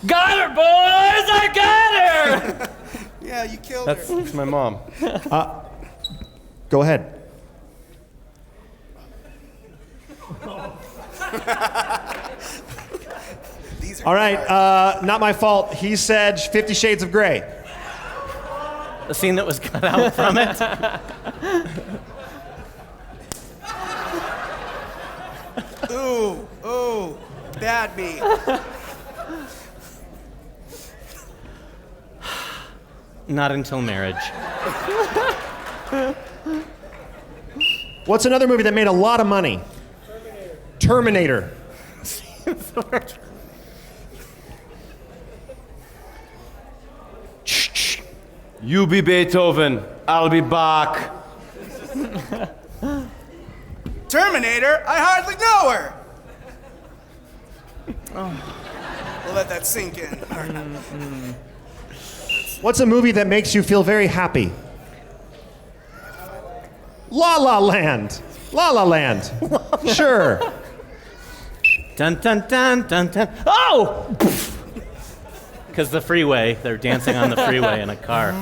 Got her, boys! I got her! Yeah, you killed her. That's my mom. Go ahead. All right, not my fault. He said 50 Shades of Grey. The scene that was cut out from it. Ooh, bad me. Not until marriage. What's another movie that made a lot of money? Terminator. You be Beethoven, I'll be Bach. Terminator? I hardly know her. We'll let that sink in. What's a movie that makes you feel very happy? La La Land. La La Land. Sure. Dun dun dun dun dun. Oh! Because the freeway, they're dancing on the freeway in a car.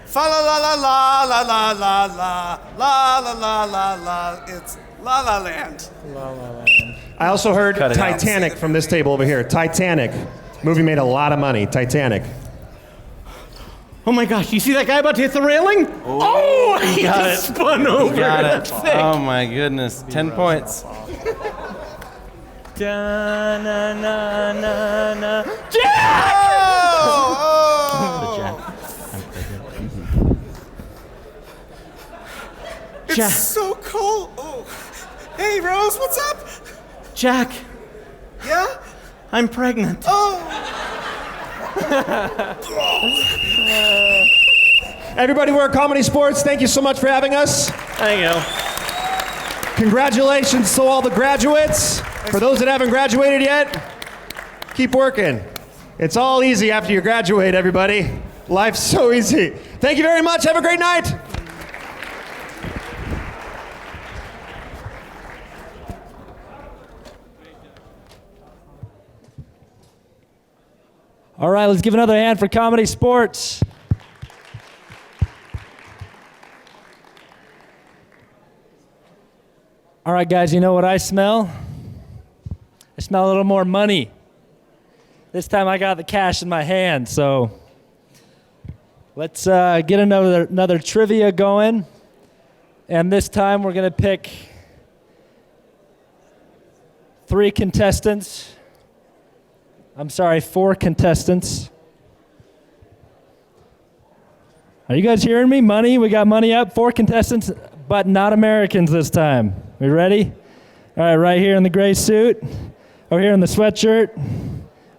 Fa la la la la la la la la la la la la la. It's La La Land. I also heard Cut it out. Titanic from this table over here. Titanic. Movie made a lot of money. Titanic. Oh my gosh, you see that guy about to hit the railing? Oh, he got just it. spun over. Got That's it. sick. Oh my goodness. 10 points. Da, na, na, na, na. Jack! Oh! Jack. I'm pregnant. It's Jack. so cold. Oh. Hey, Rose, what's up? Jack, Yeah? I'm pregnant. Oh. Everybody, we're at Comedy Sports. Thank you so much for having us. Thank you. Congratulations to all the graduates. For those that haven't graduated yet, keep working. It's all easy after you graduate, everybody. Life's so easy. Thank you very much. Have a great night. All right, let's give another hand for Comedy Sports. All right, guys, you know what I smell? I smell a little more money. This time I got the cash in my hand, so let's get another trivia going. And this time we're going to pick 4 contestants. Are you guys hearing me? Money, we got money up. 4 contestants, but not Americans this time. We ready? All right, right here in the gray suit. Over here in the sweatshirt.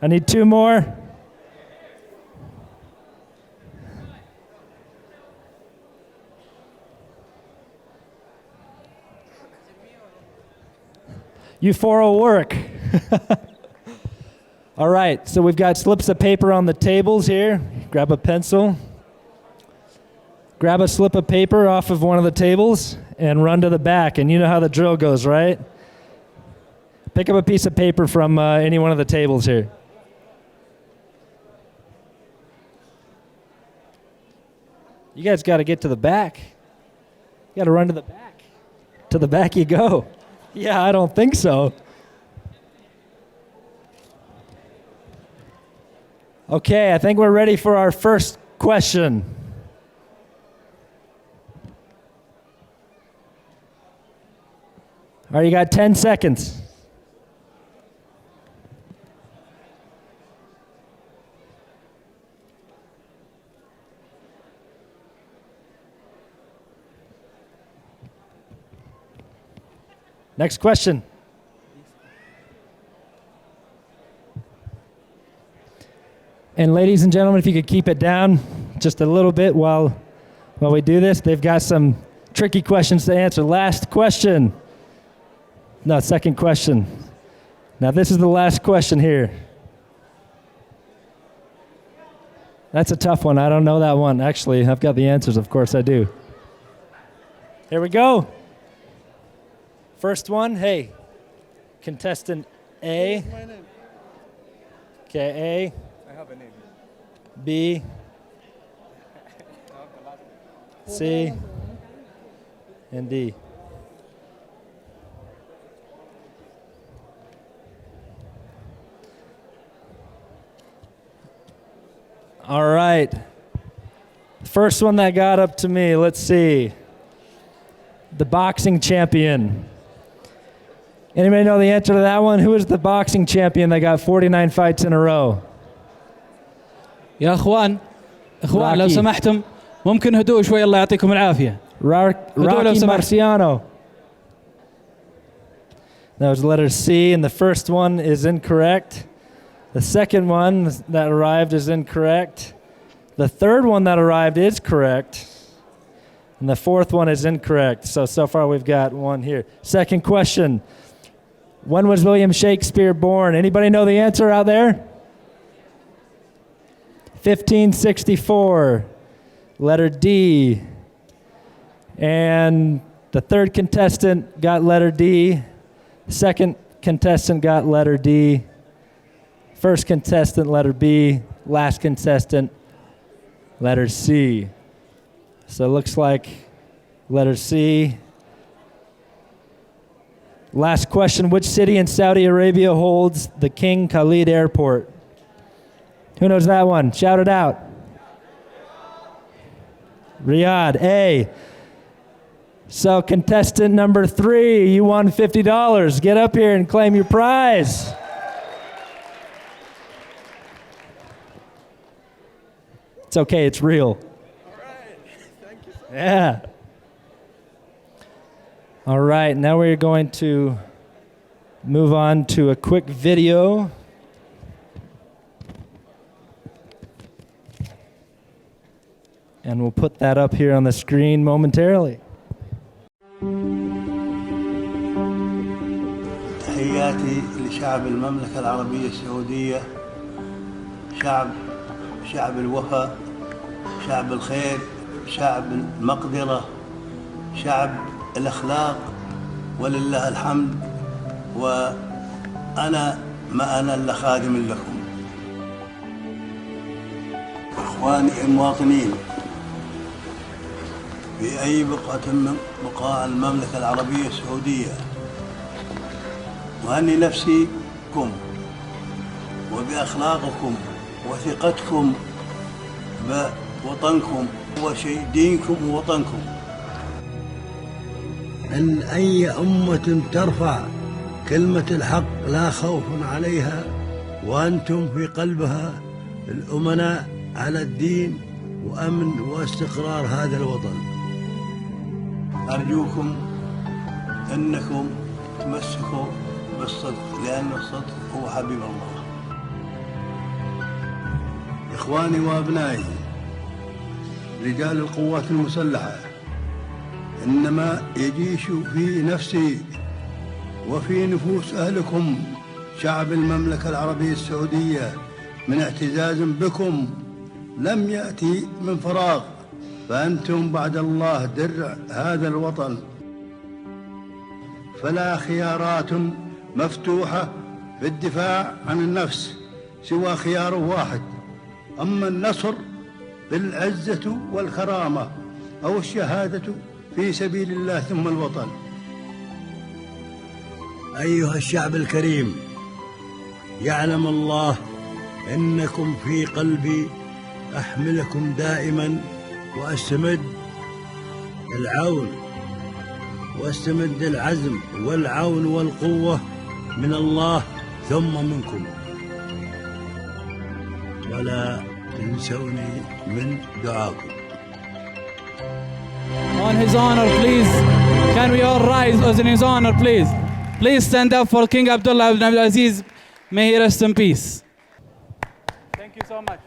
I need 2 more. You 4 will work. All right, so we've got slips of paper on the tables here. Grab a pencil. Grab a slip of paper off of one of the tables and run to the back. And you know how the drill goes, right? Pick up a piece of paper from any one of the tables here. You guys got to get to the back. You got to run to the back. To the back you go. Yeah, I don't think so. Okay, I think we're ready for our first question. All right, you got 10 seconds. Next question. And ladies and gentlemen, if you could keep it down just a little bit while we do this. They've got some tricky questions to answer. Last question. No, second question. Now this is the last question here. That's a tough one. I don't know that one. Actually, I've got the answers. Of course I do. Here we go. First one, hey, contestant A. Okay, A. I have a name. B. C. And D. All right. First one that got up to me, let's see. The boxing champion. Anybody know the answer to that one? Who is the boxing champion that got 49 fights in a row? يا اخوان لو سمحتم ممكن هدوء شوي الله يعطيكم العافية. Rocky Marciano. That was letter C, and the first one is incorrect. The second one that arrived is incorrect. The third one that arrived is correct. And the fourth one is incorrect. So far we've got one here. Second question. When was William Shakespeare born? Anybody know the answer out there? 1564. Letter D. And the third contestant got letter D. Second contestant got letter D. First contestant, letter B. Last contestant, letter C. So it looks like letter C. Last question, which city in Saudi Arabia holds the King Khalid Airport? Who knows that one? Shout it out. Riyadh, A. So contestant number 3, you won $50. Get up here and claim your prize. It's okay, it's real. All right, thank you so much. Yeah. All right, now we're going to move on to a quick video. And we'll put that up here on the screen momentarily. تحياتي لشعب المملكة العربية السعودية، شعب الوفا، شعب الخير، شعب المقدرة، شعب الأخلاق، ولله الحمد. وأنا ما أنا إلا خادم لكم. إخواني المواطنين في أي بقعة من بقاع المملكة العربية السعودية، وأني نفسيكم وبأخلاقكم وثقتكم بوطنكم وشيء دينكم ووطنكم. أن أي أمة ترفع كلمة الحق لا خوف عليها وأنتم في قلبها الأمناء على الدين وأمن واستقرار هذا الوطن. أرجوكم أنكم تمسكوا بالصدق، لأن الصدق هو حبيب الله. إخواني وأبنائي رجال القوات المسلحة، إنما يجيش في نفسي وفي نفوس أهلكم شعب المملكة العربية السعودية من اعتزاز بكم لم يأتي من فراغ، فأنتم بعد الله درع هذا الوطن، فلا خيارات مفتوحة في الدفاع عن النفس سوى خيار واحد، أما النصر بالعزة والكرامة أو الشهادة في سبيل الله ثم الوطن. أيها الشعب الكريم، يعلم الله إنكم في قلبي أحملكم دائما وأستمد العون واستمد العزم والعون والقوة من الله ثم منكم، ولا تنسوني من دعاكم. On his honor, please, can we all rise as in his honor, please? Please stand up for King Abdullah ibn Abdulaziz. May he rest in peace. Thank you so much.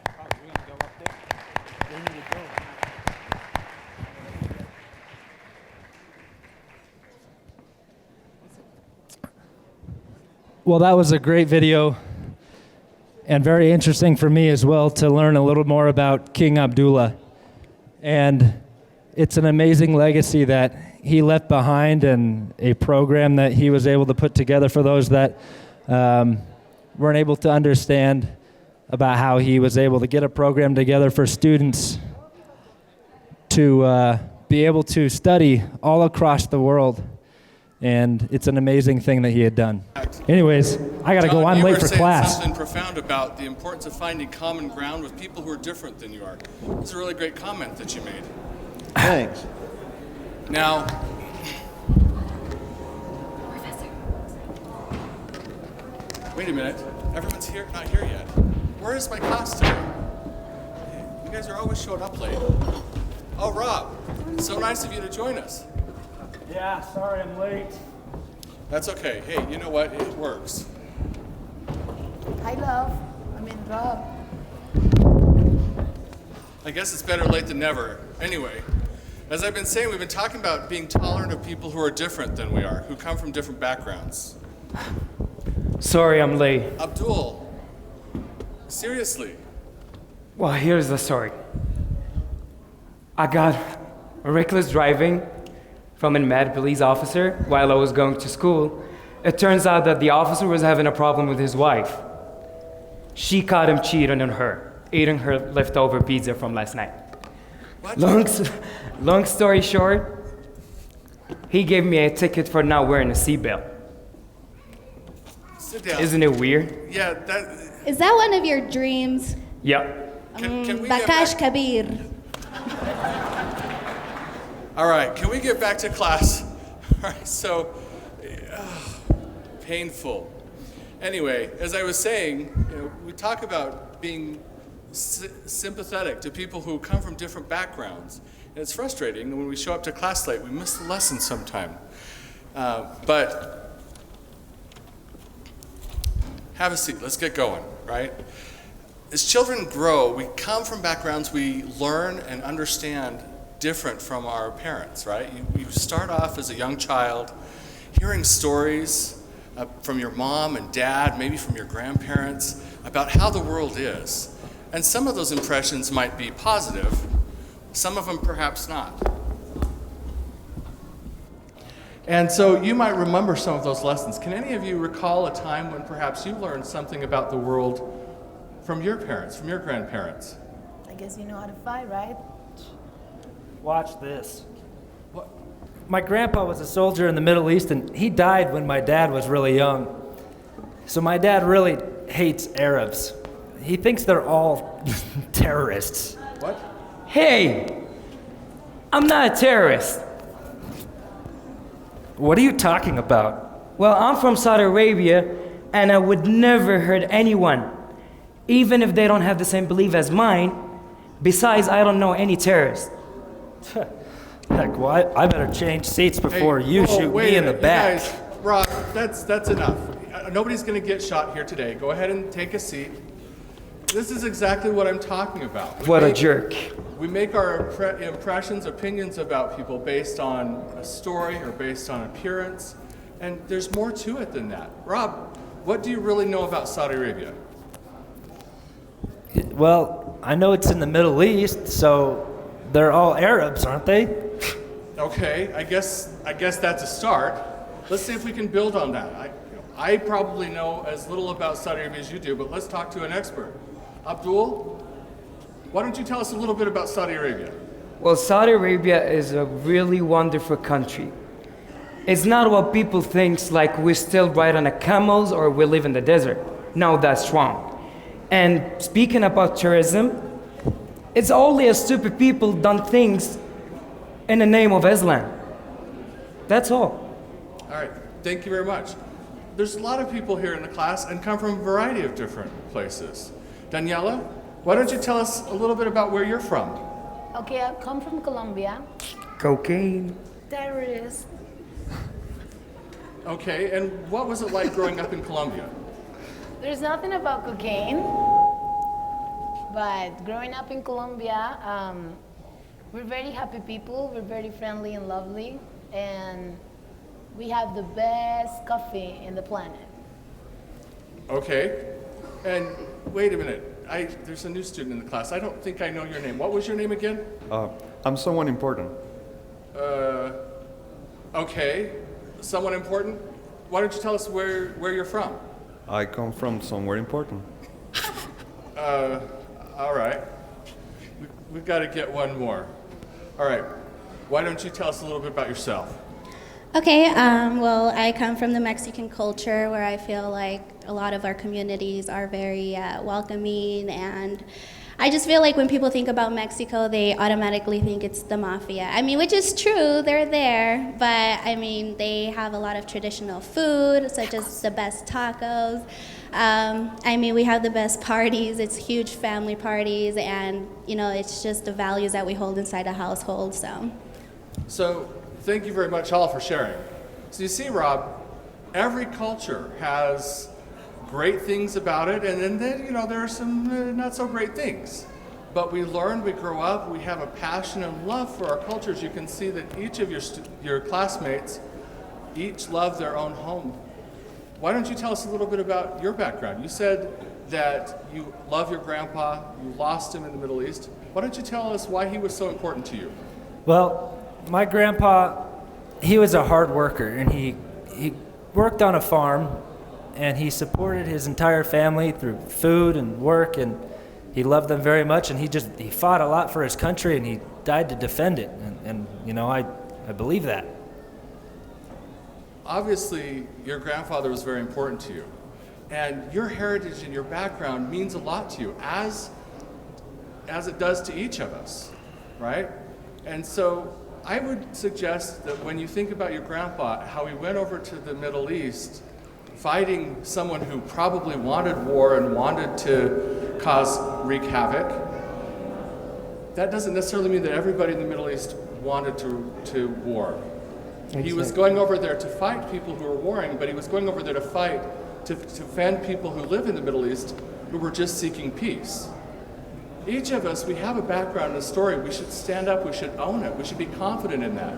Well, that was a great video and very interesting for me as well to learn a little more about King Abdullah. And it's an amazing legacy that he left behind and a program that he was able to put together for those that weren't able to understand about how he was able to get a program together for students to be able to study all across the world. And it's an amazing thing that he had done. Anyways, I gotta go. I'm late for class. You were saying something profound about the importance of finding common ground with people who are different than you are. It's a really great comment that you made. Thanks. Now, wait a minute. Everyone's here, not here yet. Where is my costume? You guys are always showing up late. Oh, Rob, it's so nice of you to join us. Yeah, sorry I'm late. That's okay. Hey, you know what? It works. Hi, love. Rob. I guess it's better late than never. Anyway, as I've been saying, we've been talking about being tolerant of people who are different than we are, who come from different backgrounds. Sorry I'm late. Abdul, seriously. Well, here's the story. I got reckless driving from a mad police officer while I was going to school. It turns out that the officer was having a problem with his wife. She caught him cheating on her, eating her leftover pizza from last night. What? Long story short, he gave me a ticket for not wearing a seatbelt. Sit down. Isn't it weird? Yeah, Is that one of your dreams? Yep. Can we get Bakash back? Kabir. All right, can we get back to class? All right, so, painful. Anyway, as I was saying, we talk about being sympathetic to people who come from different backgrounds. And it's frustrating when we show up to class late, we miss the lesson sometime. But have a seat, let's get going, right? As children grow, we come from backgrounds we learn and understand different from our parents, right? You start off as a young child hearing stories from your mom and dad, maybe from your grandparents, about how the world is. And some of those impressions might be positive, some of them perhaps not. And so you might remember some of those lessons. Can any of you recall a time when perhaps you learned something about the world from your parents, from your grandparents? I guess you know how to fight, right? Watch this. My grandpa was a soldier in the Middle East, and he died when my dad was really young. So my dad really hates Arabs. He thinks they're all terrorists. What? Hey, I'm not a terrorist. What are you talking about? Well, I'm from Saudi Arabia, and I would never hurt anyone, even if they don't have the same belief as mine. Besides, I don't know any terrorists. Heck, well, I better change seats before you shoot me in the back. You guys, Rob, that's enough. Nobody's going to get shot here today. Go ahead and take a seat. This is exactly what I'm talking about. What a jerk. We make our impressions, opinions about people based on a story or based on appearance, and there's more to it than that. Rob, what do you really know about Saudi Arabia? Well, I know it's in the Middle East, so they're all Arabs, aren't they? Okay, I guess that's a start. Let's see if we can build on that. I probably know as little about Saudi Arabia as you do, but let's talk to an expert. Abdul, why don't you tell us a little bit about Saudi Arabia? Well, Saudi Arabia is a really wonderful country. It's not what people think, like we still ride on a camels or we live in the desert. No, that's wrong. And speaking about tourism, it's only a stupid people done things in the name of Islam. That's all. All right, thank you very much. There's a lot of people here in the class and come from a variety of different places. Daniela, why don't you tell us a little bit about where you're from? Okay, I come from Colombia. Cocaine. Terrorists. Okay, and what was it like growing up in Colombia? There's nothing about cocaine, but growing up in Colombia, we're very happy people. We're very friendly and lovely, and we have the best coffee in the planet. Okay, and wait a minute. There's a new student in the class. I don't think I know your name. What was your name again? I'm someone important. Okay, someone important. Why don't you tell us where you're from? I come from somewhere important. All right. We've got to get one more. All right. Why don't you tell us a little bit about yourself? Okay, well, I come from the Mexican culture where I feel like a lot of our communities are very welcoming, and I just feel like when people think about Mexico, they automatically think it's the mafia. I mean, which is true, they're there, but I mean, they have a lot of traditional food, such as the best tacos. I mean, we have the best parties, it's huge family parties, and you know, it's just the values that we hold inside a household, so. So, thank you very much all for sharing. So you see, Rob, every culture has great things about it, and then, you know, there are some not so great things. But we learn, we grow up, we have a passion and love for our cultures. You can see that each of your classmates each love their own home. Why don't you tell us a little bit about your background? You said that you love your grandpa, you lost him in the Middle East. Why don't you tell us why he was so important to you? Well, my grandpa, he was a hard worker, and he worked on a farm, and he supported his entire family through food and work, and he loved them very much, and he fought a lot for his country, and he died to defend it, and you know, I believe that. Obviously, your grandfather was very important to you, and your heritage and your background means a lot to you, as it does to each of us, right? And so I would suggest that when you think about your grandpa, how he went over to the Middle East, fighting someone who probably wanted war and wanted to wreak havoc, that doesn't necessarily mean that everybody in the Middle East wanted to war. He was going over there to fight people who were warring, but he was going over there to fight to defend people who live in the Middle East who were just seeking peace. Each of us, we have a background and a story. We should stand up, we should own it, we should be confident in that.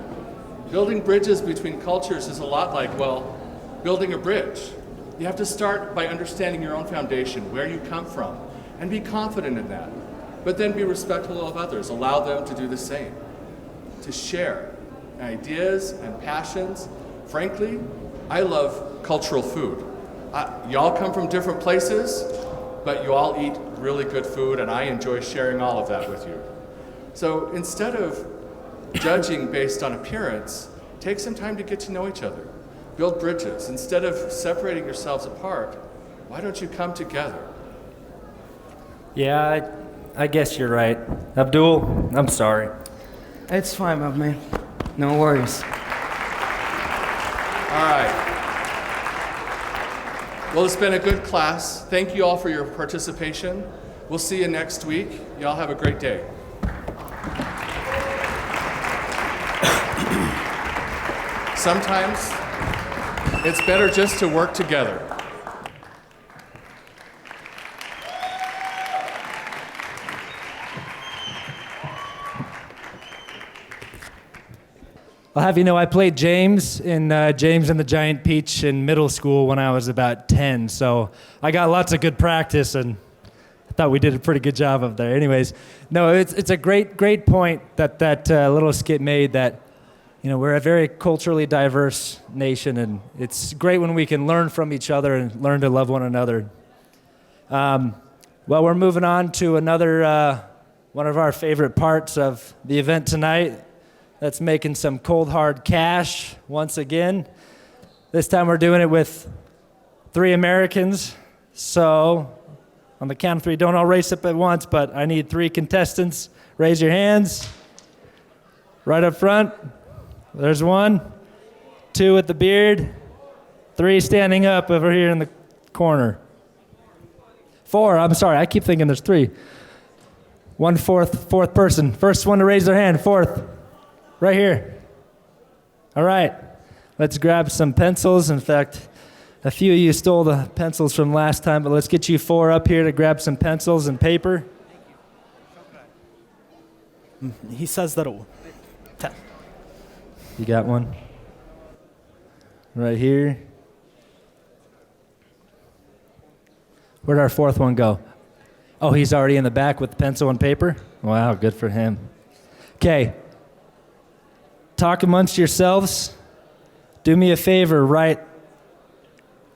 Building bridges between cultures is a lot like, well, building a bridge. You have to start by understanding your own foundation, where you come from, and be confident in that. But then be respectful of others, allow them to do the same, to share ideas and passions. Frankly, I love cultural food. Y'all come from different places, but you all eat really good food, and I enjoy sharing all of that with you. So instead of judging based on appearance, take some time to get to know each other. Build bridges. Instead of separating yourselves apart, why don't you come together? Yeah, I guess you're right. Abdul, I'm sorry. It's fine, my man. No worries. All right. Well, it's been a good class. Thank you all for your participation. We'll see you next week. Y'all have a great day. Sometimes it's better just to work together. I'll have you know I played James in James and the Giant Peach in middle school when I was about 10, so I got lots of good practice, and I thought we did a pretty good job up there. Anyways, no, it's a great point that little skit made, that we're a very culturally diverse nation, and it's great when we can learn from each other and learn to love one another. Well, we're moving on to another one of our favorite parts of the event tonight. That's making some cold hard cash once again. This time we're doing it with 3 Americans. So on the count of 3, don't all race up at once, but I need 3 contestants. Raise your hands. Right up front. There's 1. 2 with the beard. 3 standing up over here in the corner. 4, I'm sorry, I keep thinking there's 3. 1 fourth person. First one to raise their hand, 4th. Right here. All right, let's grab some pencils. In fact, a few of you stole the pencils from last time, but let's get you 4 up here to grab some pencils and paper. He says that. You got one? Right here. Where'd our 4th one go? Oh, he's already in the back with pencil and paper? Wow, good for him. Okay. Talk amongst yourselves. Do me a favor, write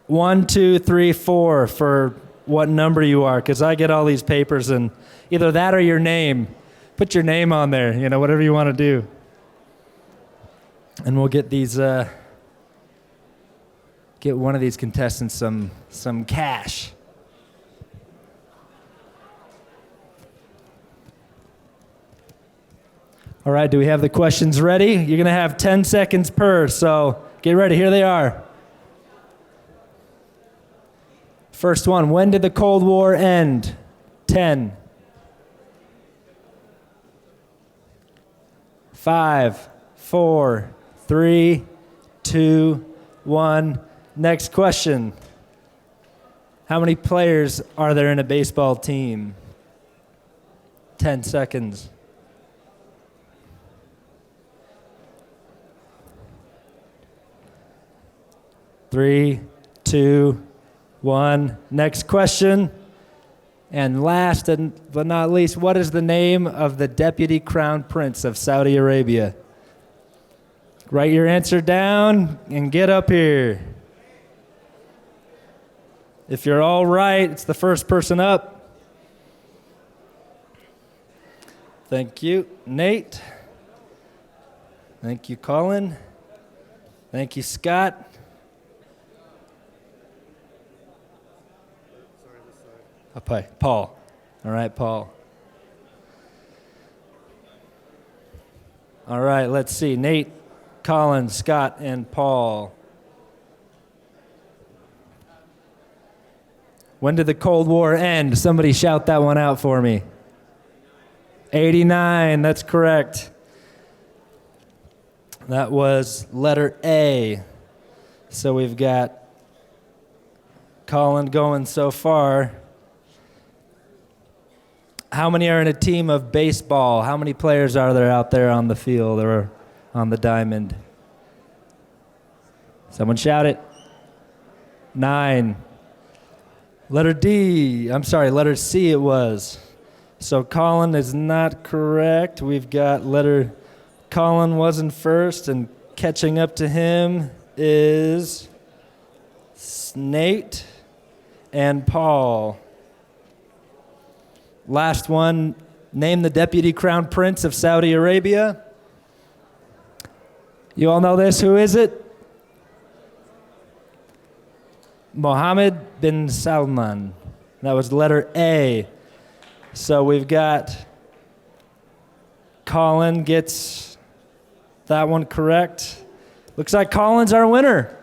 1, 2, 3, 4 for what number you are, because I get all these papers, and either that or your name. Put your name on there, whatever you want to do. And we'll get these, get one of these contestants some cash. All right, do we have the questions ready? You're going to have 10 seconds per, so get ready. Here they are. First one, when did the Cold War end? 10. 5, 4, 3, 2, 1. Next question. How many players are there in a baseball team? 10 seconds. 3, 2, 1. Next question. And last but not least, what is the name of the Deputy Crown Prince of Saudi Arabia? Write your answer down and get up here. If you're all right, it's the first person up. Thank you, Nate. Thank you, Colin. Thank you, Scott. Okay, Paul. All right, Paul. All right, let's see. Nate, Colin, Scott, and Paul. When did the Cold War end? Somebody shout that one out for me. 89, that's correct. That was letter A. So we've got Colin going so far. How many are in a team of baseball? How many players are there out there on the field or on the diamond? Someone shout it. 9. Letter C it was. So Colin is not correct. We've got Colin wasn't first, and catching up to him is Nate and Paul. Last one, name the Deputy Crown Prince of Saudi Arabia. You all know this, who is it? Mohammed bin Salman. That was letter A. So we've got Colin gets that one correct. Looks like Colin's our winner.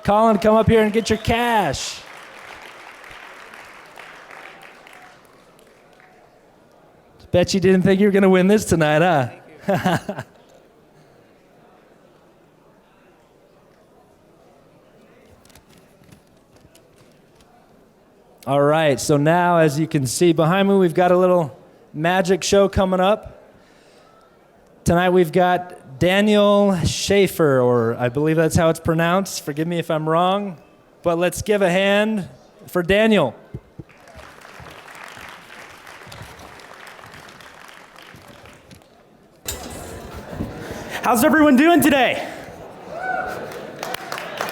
Colin, come up here and get your cash. Bet you didn't think you were going to win this tonight, huh? All right, so now as you can see behind me, we've got a little magic show coming up. Tonight we've got Daniel Schaefer, or I believe that's how it's pronounced. Forgive me if I'm wrong, but let's give a hand for Daniel. How's everyone doing today?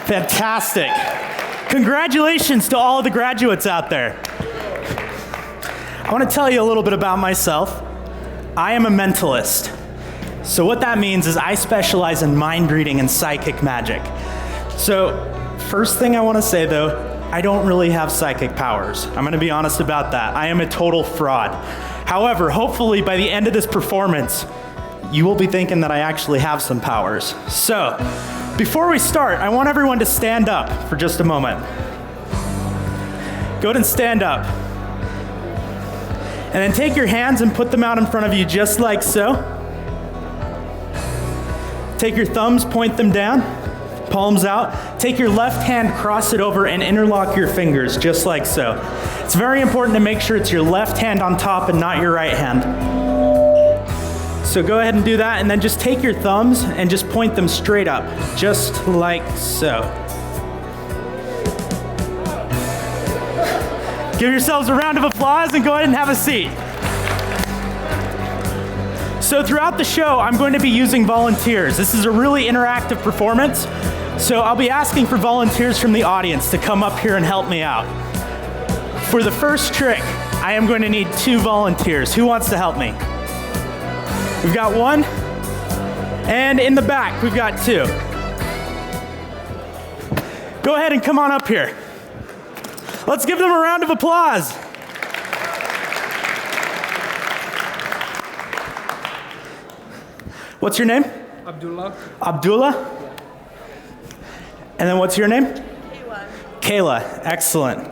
Fantastic. Congratulations to all of the graduates out there. I want to tell you a little bit about myself. I am a mentalist. So what that means is I specialize in mind reading and psychic magic. So first thing I want to say though, I don't really have psychic powers. I'm going to be honest about that. I am a total fraud. However, hopefully by the end of this performance, you will be thinking that I actually have some powers. So before we start, I want everyone to stand up for just a moment. Go ahead and stand up. And then take your hands and put them out in front of you just like so. Take your thumbs, point them down, palms out. Take your left hand, cross it over, and interlock your fingers just like so. It's very important to make sure it's your left hand on top and not your right hand. So go ahead and do that, and then just take your thumbs and just point them straight up, just like so. Give yourselves a round of applause and go ahead and have a seat. So throughout the show, I'm going to be using volunteers. This is a really interactive performance, so I'll be asking for volunteers from the audience to come up here and help me out. For the first trick, I am going to need 2 volunteers. Who wants to help me? We've got 1, and in the back, we've got 2. Go ahead and come on up here. Let's give them a round of applause. What's your name? Abdullah. Abdullah? And then what's your name? Kayla. Kayla, excellent.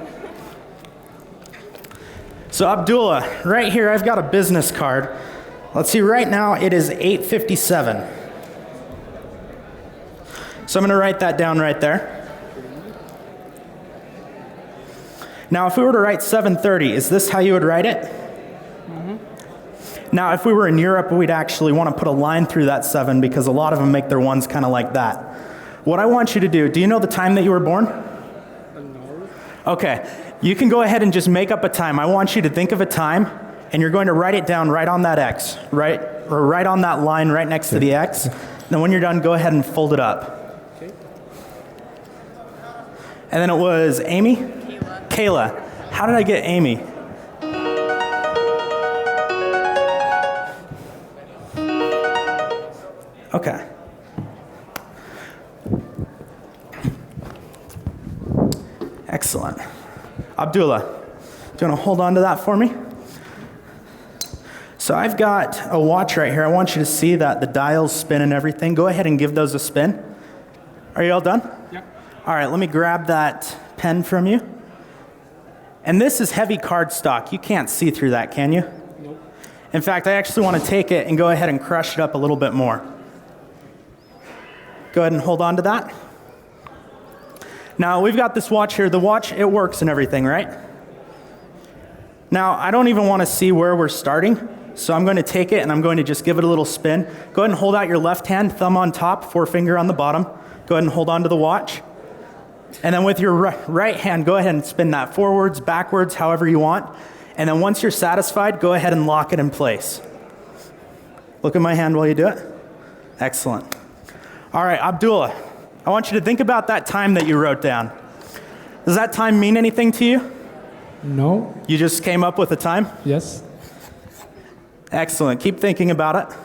So Abdullah, right here I've got a business card. Let's see, right now it is 8:57. So I'm gonna write that down right there. Now, if we were to write 7:30, is this how you would write it? Mm-hmm. Now, if we were in Europe, we'd actually want to put a line through that 7 because a lot of them make their ones kind of like that. What I want you to do you know the time that you were born? No. Okay, you can go ahead and just make up a time. I want you to think of a time, and you're going to write it down right on that X, right on that line right next to the X. Then when you're done, go ahead and fold it up. Okay. And then it was Amy? Kayla. How did I get Amy? Okay. Excellent. Abdullah, do you want to hold on to that for me? So I've got a watch right here. I want you to see that the dials spin and everything. Go ahead and give those a spin. Are you all done? Yeah. All right, let me grab that pen from you. And this is heavy cardstock. You can't see through that, can you? Nope. In fact, I actually want to take it and go ahead and crush it up a little bit more. Go ahead and hold on to that. Now, we've got this watch here. The watch, it works and everything, right? Now, I don't even want to see where we're starting, so I'm going to take it and I'm going to just give it a little spin. Go ahead and hold out your left hand, thumb on top, forefinger on the bottom. Go ahead and hold on to the watch. And then with your right hand, go ahead and spin that forwards, backwards, however you want. And then once you're satisfied, go ahead and lock it in place. Look at my hand while you do it. Excellent. All right, Abdullah, I want you to think about that time that you wrote down. Does that time mean anything to you? No. You just came up with a time? Yes. Excellent. Keep thinking about it.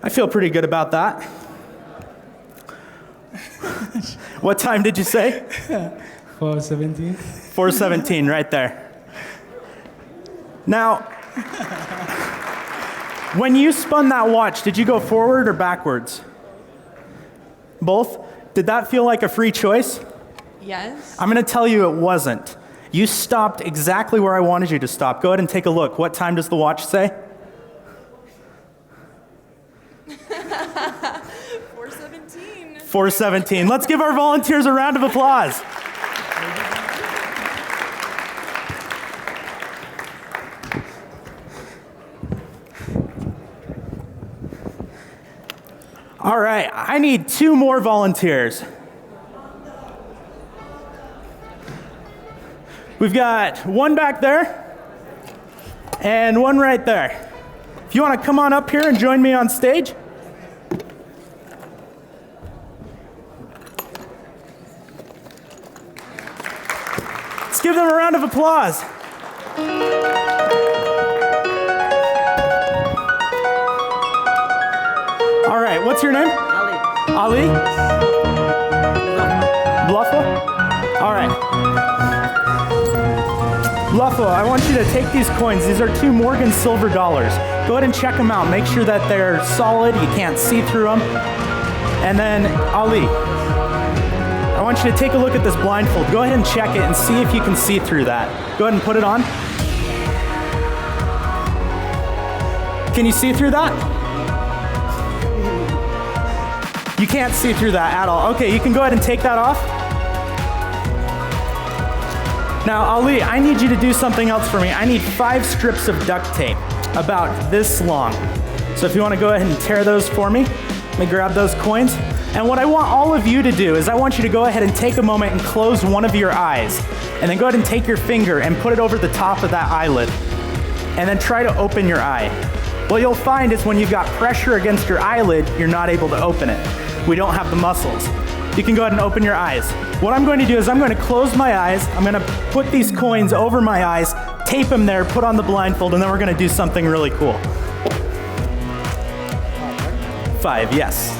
I feel pretty good about that. What time did you say? 4:17. 4:17, right there. Now, when you spun that watch, did you go forward or backwards? Both? Did that feel like a free choice? Yes. I'm going to tell you it wasn't. You stopped exactly where I wanted you to stop. Go ahead and take a look. What time does the watch say? 4:17. 4:17. Let's give our volunteers a round of applause. All right, I need 2 more volunteers. We've got one back there and one right there. If you want to come on up here and join me on stage. Let's give them a round of applause. All right, what's your name? Ali. Ali? Bluffo? All right. Bluffo, I want you to take these coins. These are 2 Morgan silver dollars. Go ahead and check them out. Make sure that they're solid. You can't see through them. And then, Ali, I want you to take a look at this blindfold. Go ahead and check it and see if you can see through that. Go ahead and put it on. Can you see through that? You can't see through that at all. Okay, you can go ahead and take that off. Now, Ali, I need you to do something else for me. I need 5 strips of duct tape, about this long. So if you want to go ahead and tear those for me, let me grab those coins. And what I want all of you to do is I want you to go ahead and take a moment and close one of your eyes. And then go ahead and take your finger and put it over the top of that eyelid. And then try to open your eye. What you'll find is when you've got pressure against your eyelid, you're not able to open it. We don't have the muscles. You can go ahead and open your eyes. What I'm going to do is I'm going to close my eyes. I'm going to put these coins over my eyes, tape them there, put on the blindfold, and then we're going to do something really cool. 5, yes.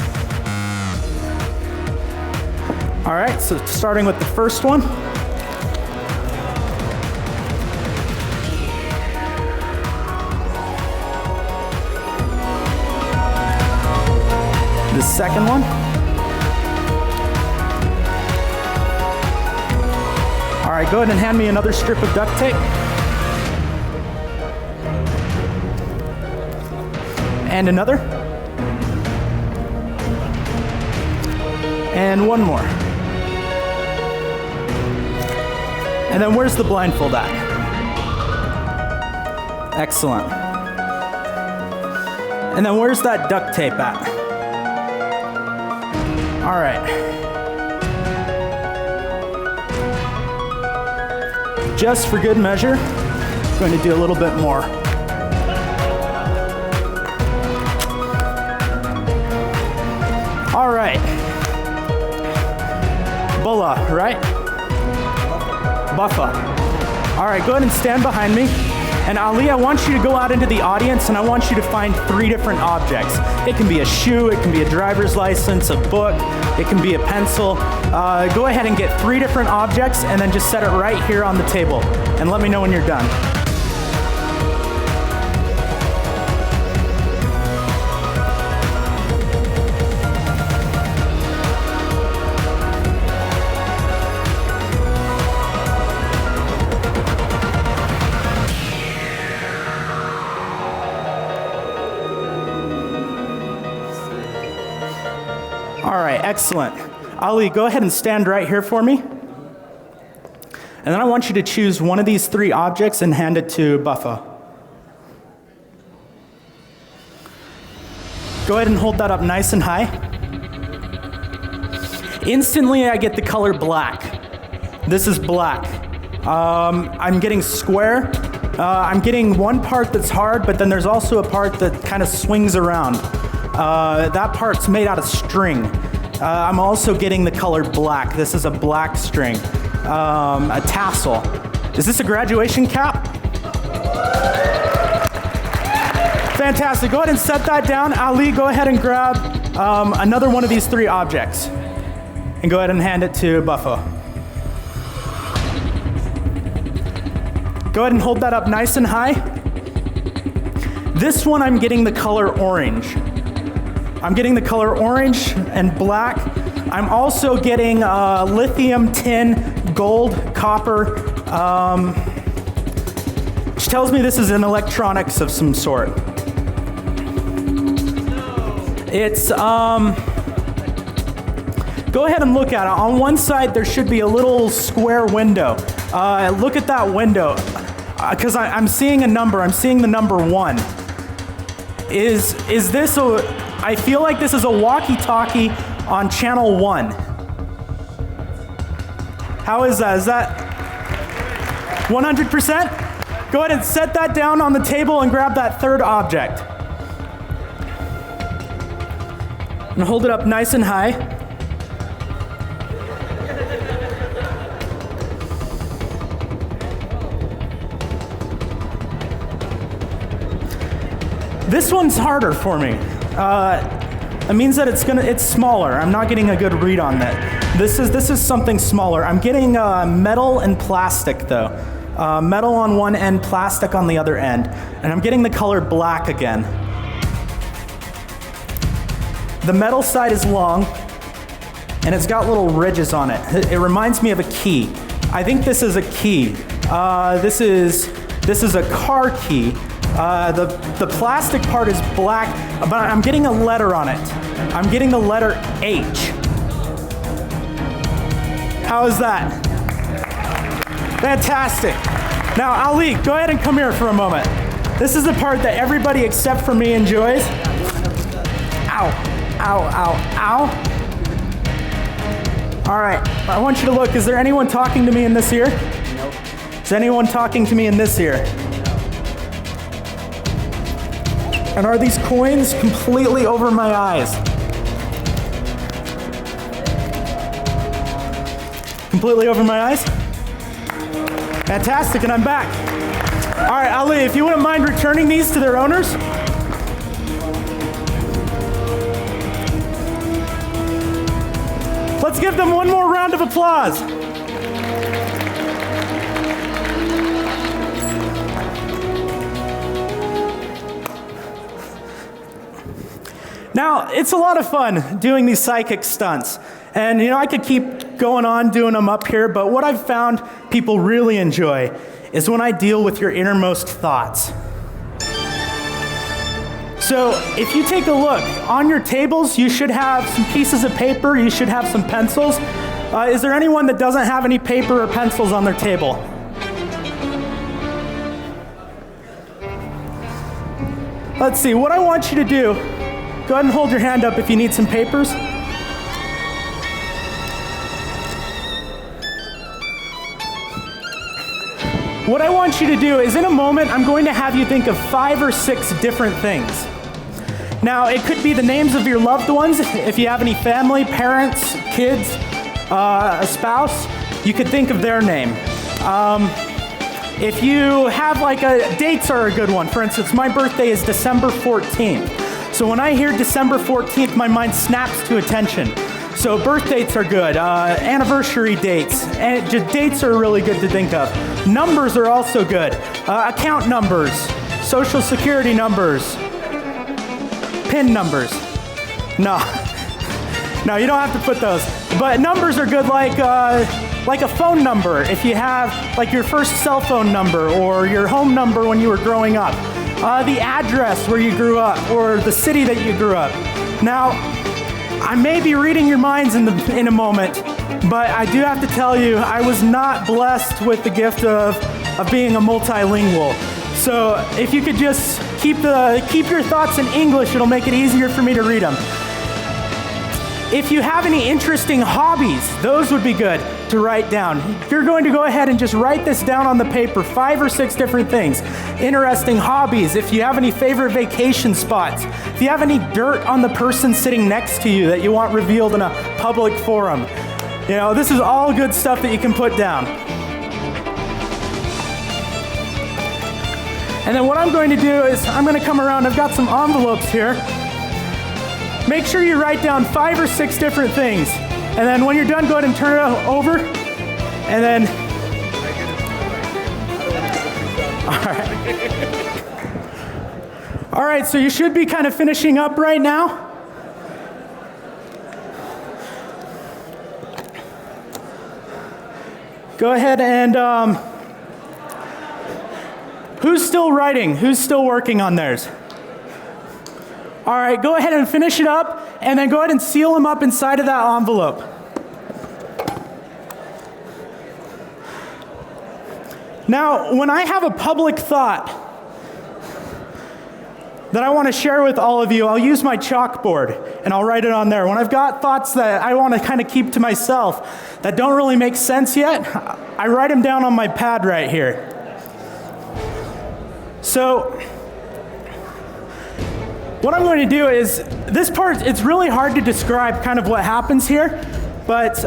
All right, so starting with the first one. The second one. All right, go ahead and hand me another strip of duct tape. And another. And one more. And then where's the blindfold at? Excellent. And then where's that duct tape at? All right. Just for good measure, I'm going to do a little bit more. All right. Bulla, right? Buffa. All right, go ahead and stand behind me. And Ali, I want you to go out into the audience and I want you to find 3 different objects. It can be a shoe, it can be a driver's license, a book, it can be a pencil. Go ahead and get 3 different objects and then just set it right here on the table. And let me know when you're done. All right, excellent. Ali, go ahead and stand right here for me. And then I want you to choose one of these 3 objects and hand it to Buffa. Go ahead and hold that up nice and high. Instantly, I get the color black. This is black. I'm getting square. I'm getting one part that's hard, but then there's also a part that kind of swings around. That part's made out of string. I'm also getting the color black. This is a black string. A tassel. Is this a graduation cap? Fantastic. Go ahead and set that down. Ali, go ahead and grab another one of these 3 objects. And go ahead and hand it to Buffo. Go ahead and hold that up nice and high. This one I'm getting the color orange. I'm getting the color orange and black. I'm also getting lithium, tin, gold, copper, which tells me this is an electronics of some sort. It's, go ahead and look at it. On one side, there should be a little square window. Look at that window, because I'm seeing a number. I'm seeing the number 1. Is this a... I feel like this is a walkie-talkie on channel 1. How is that? Is that 100%? Go ahead and set that down on the table and grab that third object. And hold it up nice and high. This one's harder for me. It means that it's smaller. I'm not getting a good read on that. This is something smaller. I'm getting metal and plastic though. Metal on one end, plastic on the other end. And I'm getting the color black again. The metal side is long, and it's got little ridges on it. It reminds me of a key. I think this is a key. This is a car key. The plastic part is black, but I'm getting a letter on it. I'm getting the letter H. How is that? Fantastic. Now, Ali, go ahead and come here for a moment. This is the part that everybody except for me enjoys. Ow, ow, ow, ow. All right, I want you to look. Is there anyone talking to me in this ear? Nope. Is anyone talking to me in this ear? And are these coins completely over my eyes? Completely over my eyes? Fantastic, and I'm back. All right, Ali, if you wouldn't mind returning these to their owners. Let's give them one more round of applause. Now, it's a lot of fun doing these psychic stunts. And I could keep going on doing them up here, but what I've found people really enjoy is when I deal with your innermost thoughts. So if you take a look, on your tables, you should have some pieces of paper, you should have some pencils. Is there anyone that doesn't have any paper or pencils on their table? Let's see, what I want you to do, go ahead and hold your hand up if you need some papers. What I want you to do is in a moment, I'm going to have you think of 5 or 6 different things. Now, it could be the names of your loved ones. If you have any family, parents, kids, a spouse, you could think of their name. If you have dates are a good one. For instance, my birthday is December 14th. So when I hear December 14th, my mind snaps to attention. So birth dates are good, anniversary dates, and just dates are really good to think of. Numbers are also good. Account numbers, social security numbers, PIN numbers. No, you don't have to put those. But numbers are good like a phone number. If you have your first cell phone number or your home number when you were growing up. The address where you grew up or the city that you grew up. Now, I may be reading your minds in a moment, but I do have to tell you, I was not blessed with the gift of being a multilingual. So if you could just keep your thoughts in English, it'll make it easier for me to read them. If you have any interesting hobbies, those would be good to write down. You're going to go ahead and just write this down on the paper, 5 or 6 different things. Interesting hobbies, if you have any favorite vacation spots, if you have any dirt on the person sitting next to you that you want revealed in a public forum. This is all good stuff that you can put down. And then what I'm going to do is I'm going to come around, I've got some envelopes here. Make sure you write down 5 or 6 different things. And then when you're done, go ahead and turn it over. And then, all right, so you should be kind of finishing up right now. Go ahead and, who's still writing? Who's still working on theirs? All right, go ahead and finish it up, and then go ahead and seal them up inside of that envelope. Now, when I have a public thought, that I want to share with all of you. I'll use my chalkboard and I'll write it on there. When I've got thoughts that I want to kind of keep to myself that don't really make sense yet, I write them down on my pad right here. So what I'm going to do is, this part, it's really hard to describe kind of what happens here, but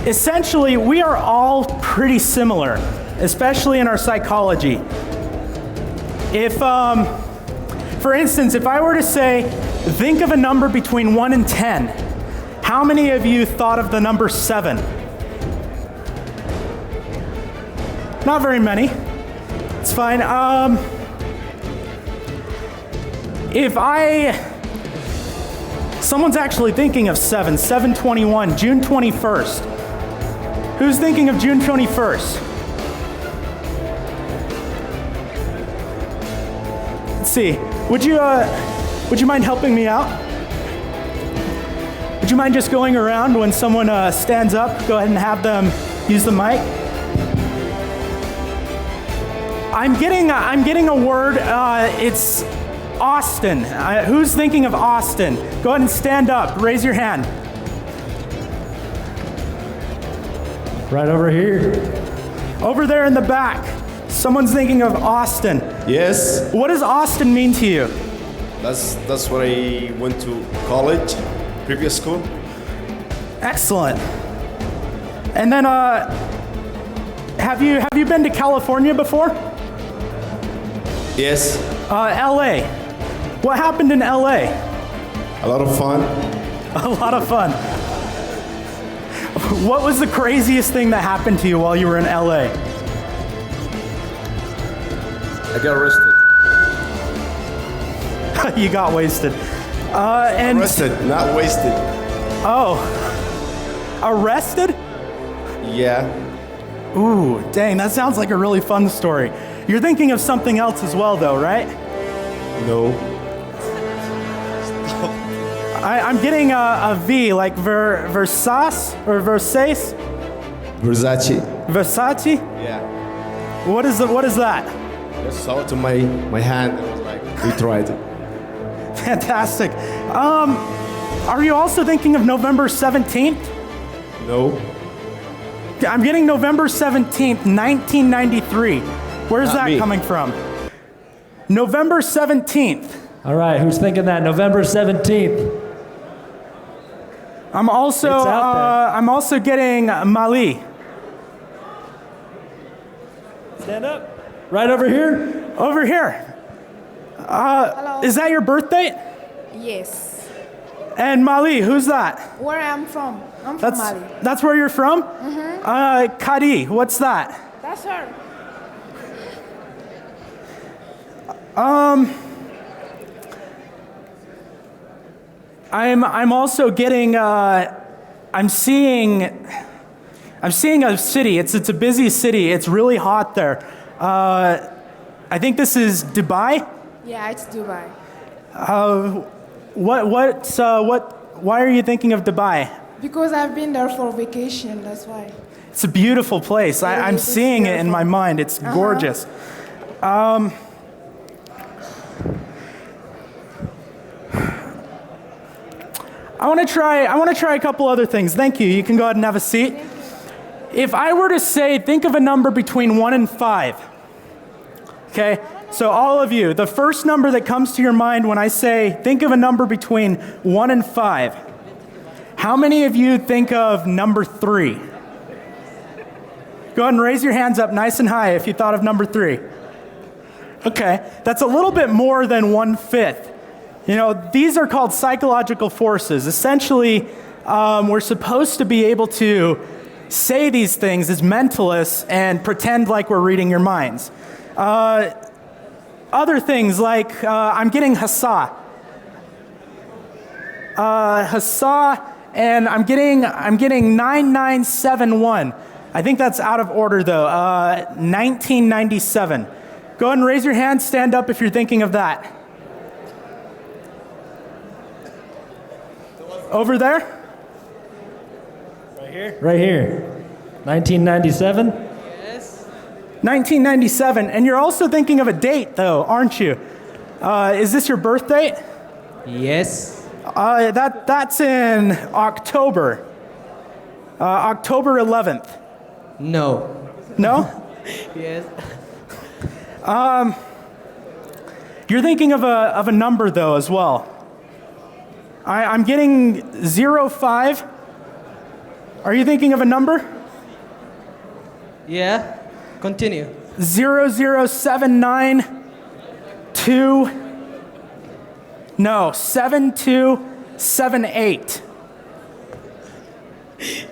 essentially we are all pretty similar, especially in our psychology. If, for instance, if I were to say, think of a number between 1 and 10, how many of you thought of the number 7? Not very many. It's fine. Someone's actually thinking of 7/21, June 21st. Who's thinking of June 21st? Let's see. Would you mind helping me out? Would you mind just going around when someone stands up? Go ahead and have them use the mic. I'm getting a word. It's Austin. Who's thinking of Austin? Go ahead and stand up. Raise your hand. Right over here. Over there in the back. Someone's thinking of Austin. Yes. What does Austin mean to you? That's where I went to college, previous school. Excellent. And then, have you been to California before? Yes. LA. What happened in LA? A lot of fun. A lot of fun. What was the craziest thing that happened to you while you were in LA? I got arrested. You got wasted. And arrested, not wasted. Oh. Arrested? Yeah. Ooh, dang, that sounds like a really fun story. You're thinking of something else as well, though, right? No. I'm getting a V, like Versace or Versace? Versace. Versace? Yeah. What is that? Just saw it to my hand. I was like, we tried it. Fantastic. Are you also thinking of November 17th? No. I'm getting November 17th, 1993. Where's that coming from? November 17th. All right, who's thinking that? November 17th. I'm also getting Mali. Stand up. Right over here? Over here. Hello. Is that your birthday? Yes. And Mali, who's that? Where I'm from. I'm from Mali. That's where you're from? Mm-hmm. Kadi, what's that? That's her. I'm also getting I'm seeing a city. It's a busy city. It's really hot there. I think this is Dubai. Yeah, it's Dubai. Why are you thinking of Dubai? Because I've been there for vacation, that's why. It's a beautiful place. I'm seeing it in my mind. It's gorgeous. I want to try a couple other things. Thank you. You can go ahead and have a seat. If I were to say, think of a number between 1 and 5. Okay? So all of you, the first number that comes to your mind when I say, think of a number between 1 and 5. How many of you think of number 3? Go ahead and raise your hands up nice and high if you thought of number 3. Okay, that's a little bit more than 1/5. You know, these are called psychological forces. Essentially, we're supposed to be able to say these things as mentalists and pretend like we're reading your minds. Other things like, I'm getting Hassa. Hassa, and I'm getting 9971. I think that's out of order though. 1997. Go ahead and raise your hand, stand up if you're thinking of that. Over there? Right here? Right here. 1997? Yes. 1997. And you're also thinking of a date, though, aren't you? Is this your birth date? Yes. That's in October. October 11th. No. No? Yes. You're thinking of a number though as well. I'm getting 05. Are you thinking of a number? Yeah. Continue. 00792. No, 7278.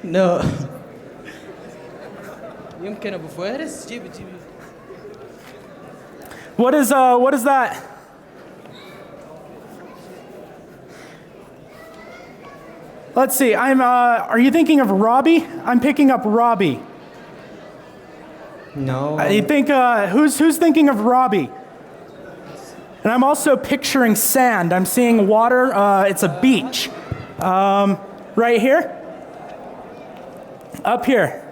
No. يمكن أبو فارس جيب. What is that? Let's see. Are you thinking of Robbie? I'm picking up Robbie. No. You think who's thinking of Robbie? And I'm also picturing sand. I'm seeing water. It's a beach. Right here. Up here.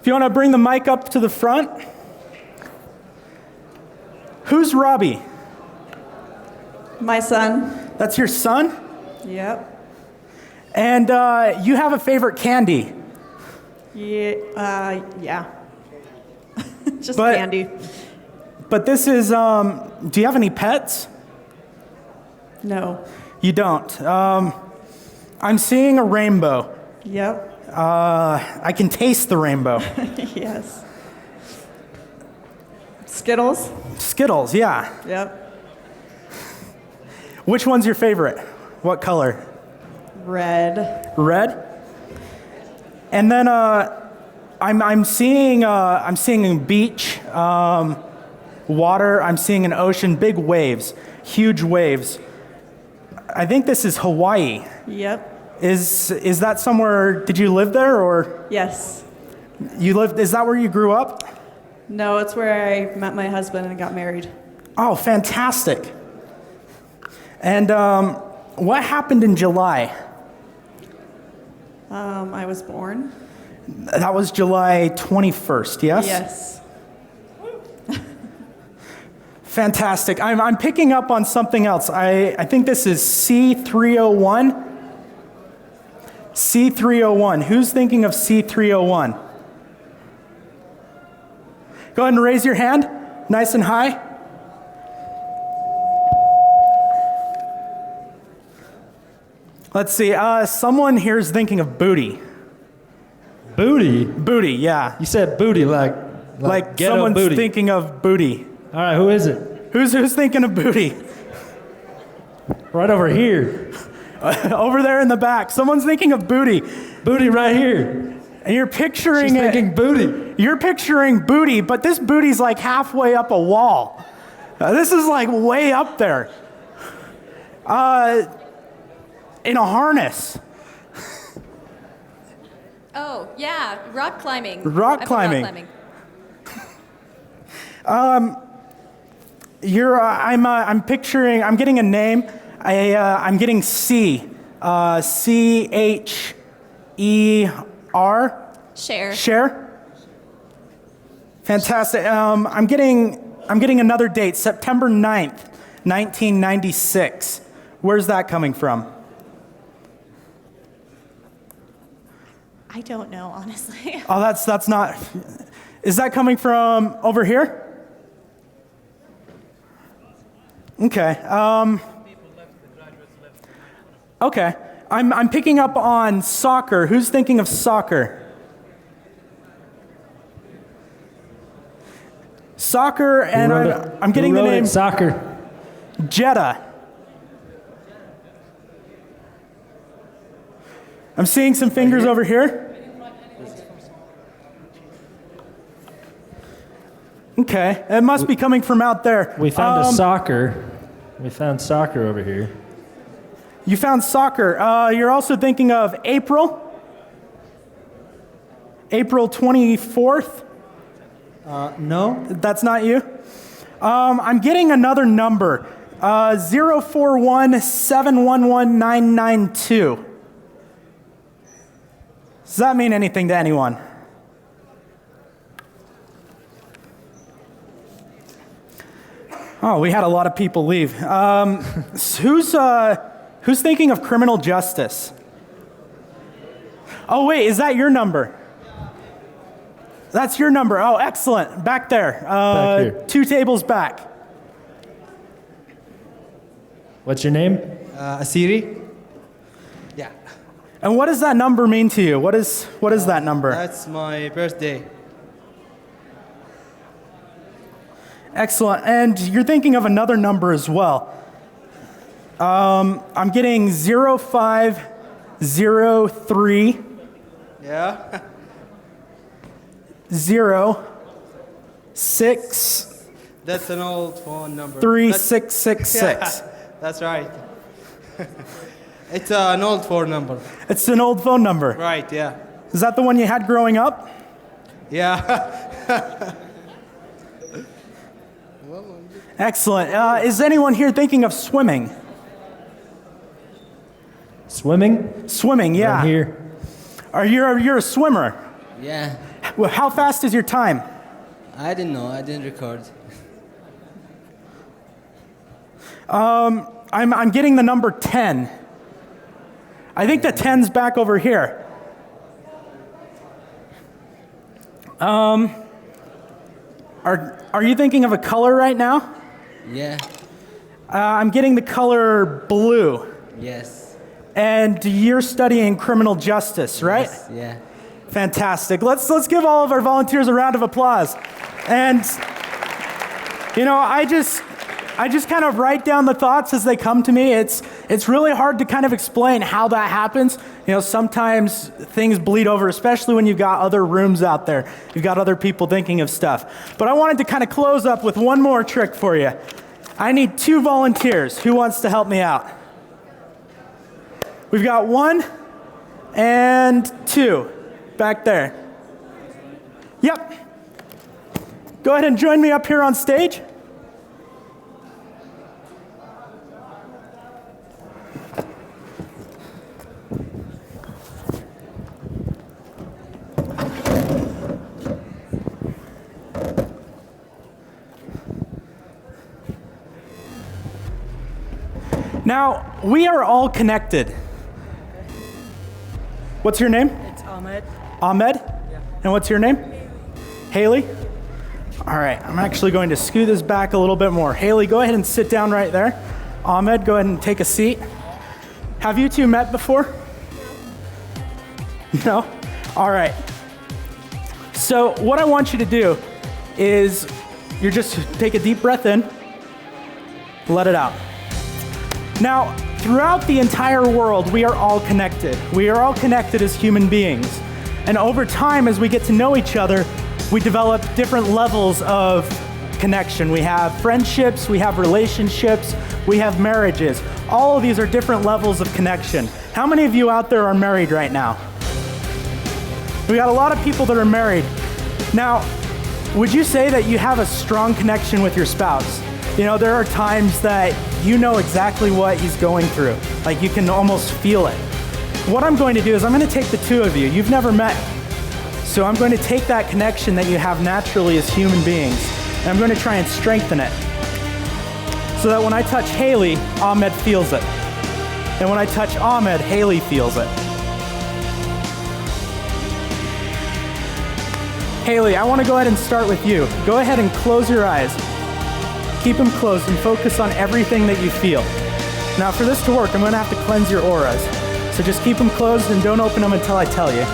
If you want to bring the mic up to the front. Who's Robbie? My son. That's your son? Yep. And you have a favorite candy? Yeah. Just candy. But this is, do you have any pets? No. You don't. I'm seeing a rainbow. Yep. I can taste the rainbow. Yes. Skittles. Skittles, yeah. Yep. Which one's your favorite? What color? Red. Red? And then I'm seeing a beach, water. I'm seeing an ocean, big waves, huge waves. I think this is Hawaii. Yep. Is that somewhere? Did you live there or? Yes. You lived? Is that where you grew up? No, it's where I met my husband and got married. Oh, fantastic! And what happened in July? I was born. That was July 21st, yes? Yes. Fantastic. I'm picking up on something else. I think this is C301. C301. Who's thinking of C301? Go ahead and raise your hand, nice and high. Let's see. Someone here is thinking of booty. Booty? Booty, yeah. You said booty like ghetto someone's booty. thinking of booty. All right, who is it? Who's thinking of booty? Right over here. Over there in the back. Someone's thinking of booty. Booty right here. And you're picturing She's thinking booty. You're picturing booty, but this booty's like halfway up a wall. This is like way up there. In a harness. Oh, yeah, rock climbing. Rock climbing. I'm picturing, I'm getting a name. I'm getting C. C-H-E-R. Share. Share. Fantastic. I'm getting another date, September 9th, 1996. Where's that coming from? I don't know, honestly. Oh, that's not. Is that coming from over here? Okay. Okay. I'm picking up on soccer. Who's thinking of soccer? Soccer, and I'm getting the name. Soccer. Jeddah. I'm seeing some fingers over here. Okay, it must be coming from out there. We found a soccer. We found soccer over here. You found soccer. You're also thinking of April? April 24th? No. That's not you? I'm getting another number. 041-711-992. Does that mean anything to anyone? Oh, we had a lot of people leave. Who's thinking of criminal justice? Oh, wait, is that your number? That's your number. Oh, excellent. Back there. Back here. 2 tables back. What's your name? Asiri. Yeah. And what does that number mean to you? What is that number? That's my birthday. Excellent. And you're thinking of another number as well. I'm getting 0503. Yeah. 06. That's an old phone number. 3666. Yeah, that's right. It's an old phone number. It's an old phone number. Right, yeah. Is that the one you had growing up? Yeah. Excellent. Is anyone here thinking of swimming? Swimming? Swimming, yeah. I'm here. You're a swimmer? Yeah. Well, how fast is your time? I didn't know. I didn't record. I'm getting the number 10. I think the 10's back over here. Are you thinking of a color right now? Yeah. I'm getting the color blue. Yes. And you're studying criminal justice, right? Yes, yeah. Fantastic. Let's give all of our volunteers a round of applause. And you know, I just kind of write down the thoughts as they come to me. It's really hard to kind of explain how that happens. You know, sometimes things bleed over, especially when you've got other rooms out there. You've got other people thinking of stuff. But I wanted to kind of close up with one more trick for you. I need 2 volunteers. Who wants to help me out? We've got 1 and 2 back there. Yep. Go ahead and join me up here on stage. Now, we are all connected. What's your name? It's Ahmed. Ahmed? Yeah. And what's your name? Haley? All right, I'm actually going to scoot this back a little bit more. Haley, go ahead and sit down right there. Ahmed, go ahead and take a seat. Have you 2 met before? No? All right. So what I want you to do is you just take a deep breath in, let it out. Now, throughout the entire world, we are all connected. We are all connected as human beings. And over time, as we get to know each other, we develop different levels of connection. We have friendships, we have relationships, we have marriages. All of these are different levels of connection. How many of you out there are married right now? We got a lot of people that are married. Now, would you say that you have a strong connection with your spouse? You know, there are times that you know exactly what he's going through. Like you can almost feel it. What I'm going to do is I'm going to take the 2 of you. You've never met. So I'm going to take that connection that you have naturally as human beings, and I'm going to try and strengthen it. So that when I touch Haley, Ahmed feels it. And when I touch Ahmed, Haley feels it. Haley, I want to go ahead and start with you. Go ahead and close your eyes. Keep them closed and focus on everything that you feel. Now for this to work, I'm going to have to cleanse your auras. So just keep them closed and don't open them until I tell you.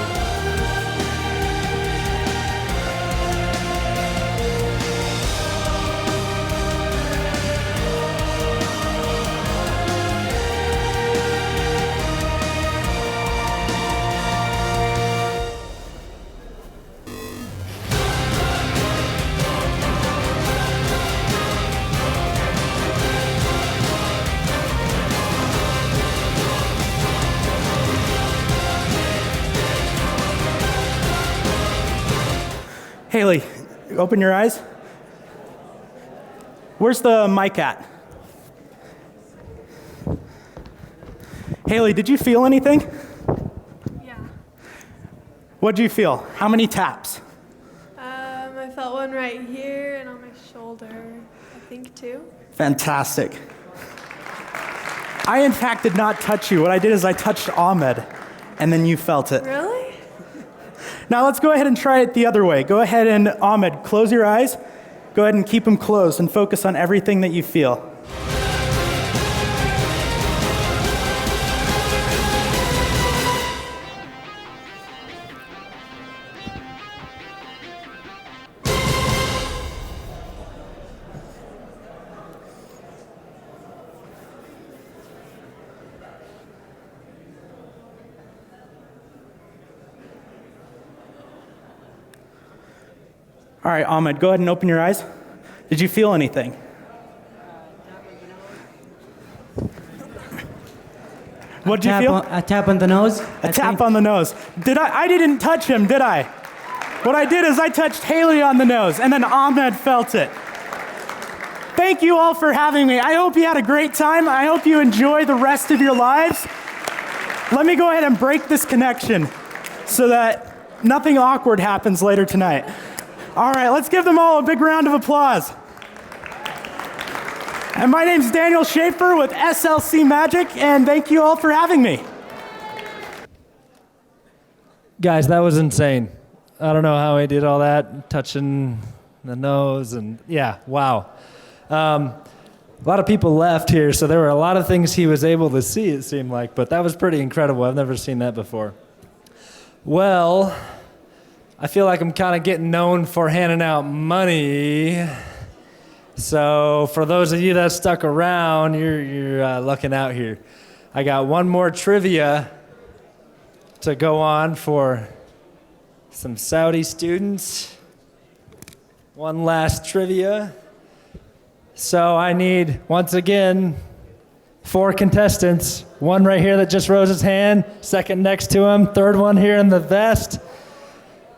Haley, open your eyes. Where's the mic at? Haley, did you feel anything? Yeah. What did you feel? How many taps? I felt one right here and on my shoulder. I think 2. Fantastic. I, in fact, did not touch you. What I did is I touched Ahmed, and then you felt it. Really? Now let's go ahead and try it the other way. Go ahead and, Ahmed, close your eyes. Go ahead and keep them closed and focus on everything that you feel. All right, Ahmed, go ahead and open your eyes. Did you feel anything? What did you feel? A tap on the nose. A tap on the nose. I didn't touch him, did I? What I did is I touched Haley on the nose, and then Ahmed felt it. Thank you all for having me. I hope you had a great time. I hope you enjoy the rest of your lives. Let me go ahead and break this connection so that nothing awkward happens later tonight. All right, let's give them all a big round of applause. And my name's Daniel Schaefer with SLC Magic, and thank you all for having me. Guys, that was insane. I don't know how he did all that, touching the nose, and yeah, wow. A lot of people left here, so there were a lot of things he was able to see, it seemed like, but that was pretty incredible. I've never seen that before. Well, I feel like I'm kind of getting known for handing out money. So for those of you that stuck around, you're lucking out here. I got one more trivia to go on for some Saudi students. One last trivia. So I need, once again, 4 contestants. One right here that just rose his hand, second next to him, third one here in the vest.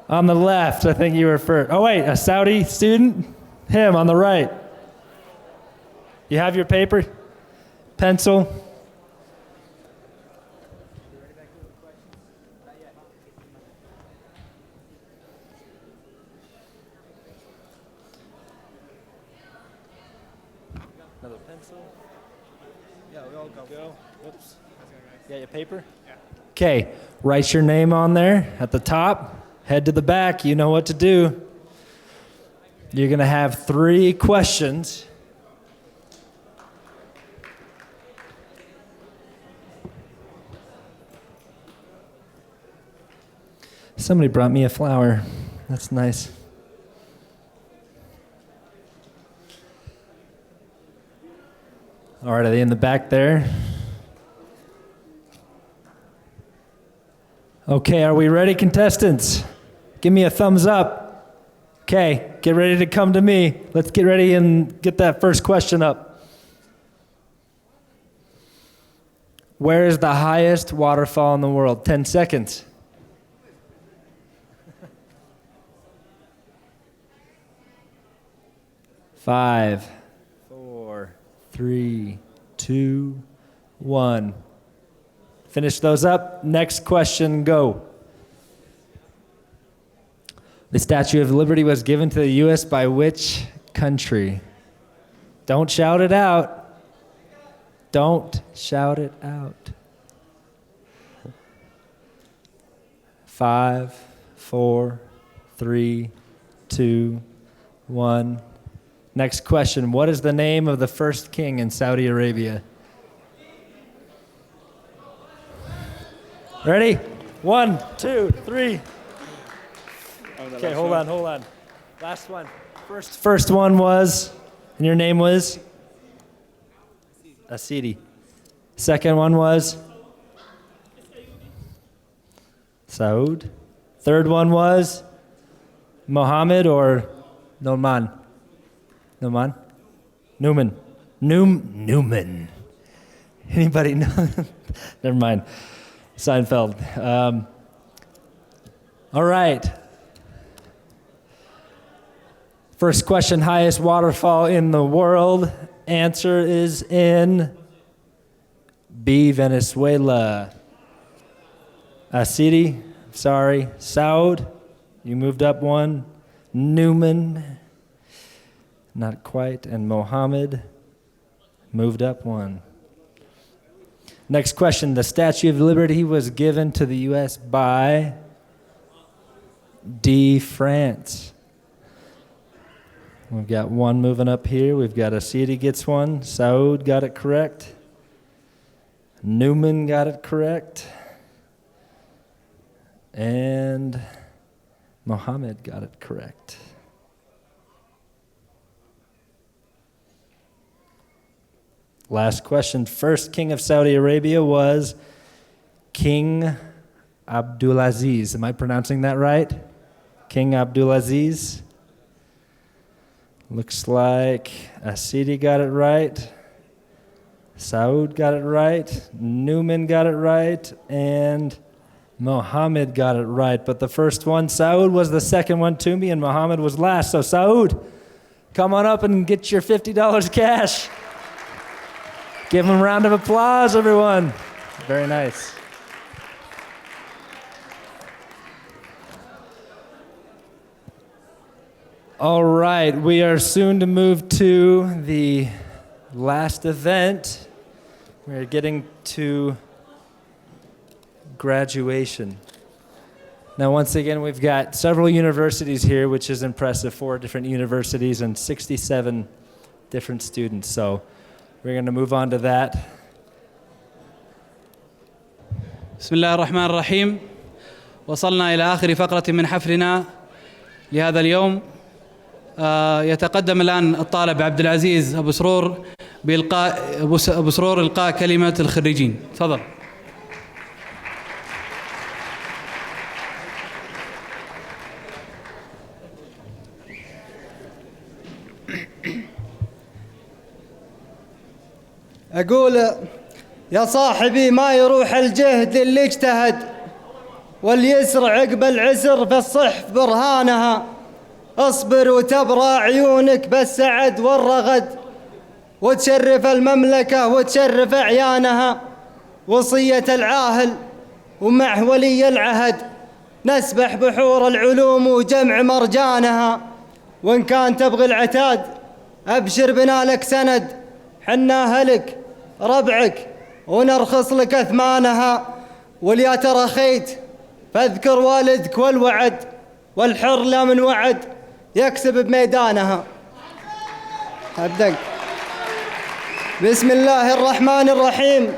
On the left, I think you were first. Oh wait, a Saudi student? Him on the right. You have your paper? Pencil? Another pencil? Yeah, we all go. Whoops. Got your paper? Yeah. Okay, write your name on there at the top. Head to the back, you know what to do. You're gonna have 3 questions. Somebody brought me a flower. That's nice. All right, are they in the back there? Okay, are we ready, contestants? Give me a thumbs up. Okay, get ready to come to me. Let's get ready and get that first question up. Where is the highest waterfall in the world? 10 seconds. Five, 4, 3, 2, 1. Finish those up. Next question, go. The Statue of Liberty was given to the U.S. by which country? Don't shout it out. Don't shout it out. 5, 4, 3, 2, 1. Next question. What is the name of the first king in Saudi Arabia? Ready? 1, 2, 3. Okay, hold on. Last one. First one was, and your name was? Asidi. Second one was? Saud. Third one was? Mohammed or Noman? Noman? Newman. Newman. Anybody know? Never mind. Seinfeld. All right. First question, highest waterfall in the world. Answer is in B, Venezuela. Asidi, sorry. Saud, you moved up one. Newman, not quite. And Mohammed, Moved up one. Next question. The Statue of Liberty was given to the U.S. by D. France. We've got one moving up here. We've got Asidi gets one. Saud got it correct. Newman got it correct. And Mohammed got it correct. Last question. First king of Saudi Arabia was King Abdulaziz. Am I pronouncing that right? King Abdulaziz. Looks like Asidi got it right. Saud got it right. Newman got it right. And Mohammed got it right. But the first one, Saud, was the second one to me, and Mohammed was last. So Saud, come on up and get your $50 cash. Give him a round of applause, everyone. Very nice. All right, we are soon to move to the last event. We're getting to graduation. Now, once again, we've got several universities here, which is impressive. 4 different universities and 67 different students. So we're going to move on to that. بسم الله الرحمن الرحيم. وصلنا إلى آخر فقرة من حفلنا لهذا اليوم. يتقدم الآن الطالب عبد العزيز أبو سرور إلقاء كلمة الخريجين. تفضل. أقول يا صاحبي ما يروح الجهد اللي اجتهد، واليسر عقب العسر في الصحف برهانها. اصبر وتبرى عيونك بالسعد والرغد، وتشرف المملكة وتشرف أعيانها. وصية العاهل ومعه ولي العهد، نسبح بحور العلوم وجمع مرجانها. وإن كان تبغي العتاد أبشر بنا لك سند، حنا أهلك ربعك ونرخص لك أثمانها. واليا ترخيت فاذكر والدك والوعد، والحر لا من وعد يكسب بميدانها. أبدأ. بسم الله الرحمن الرحيم.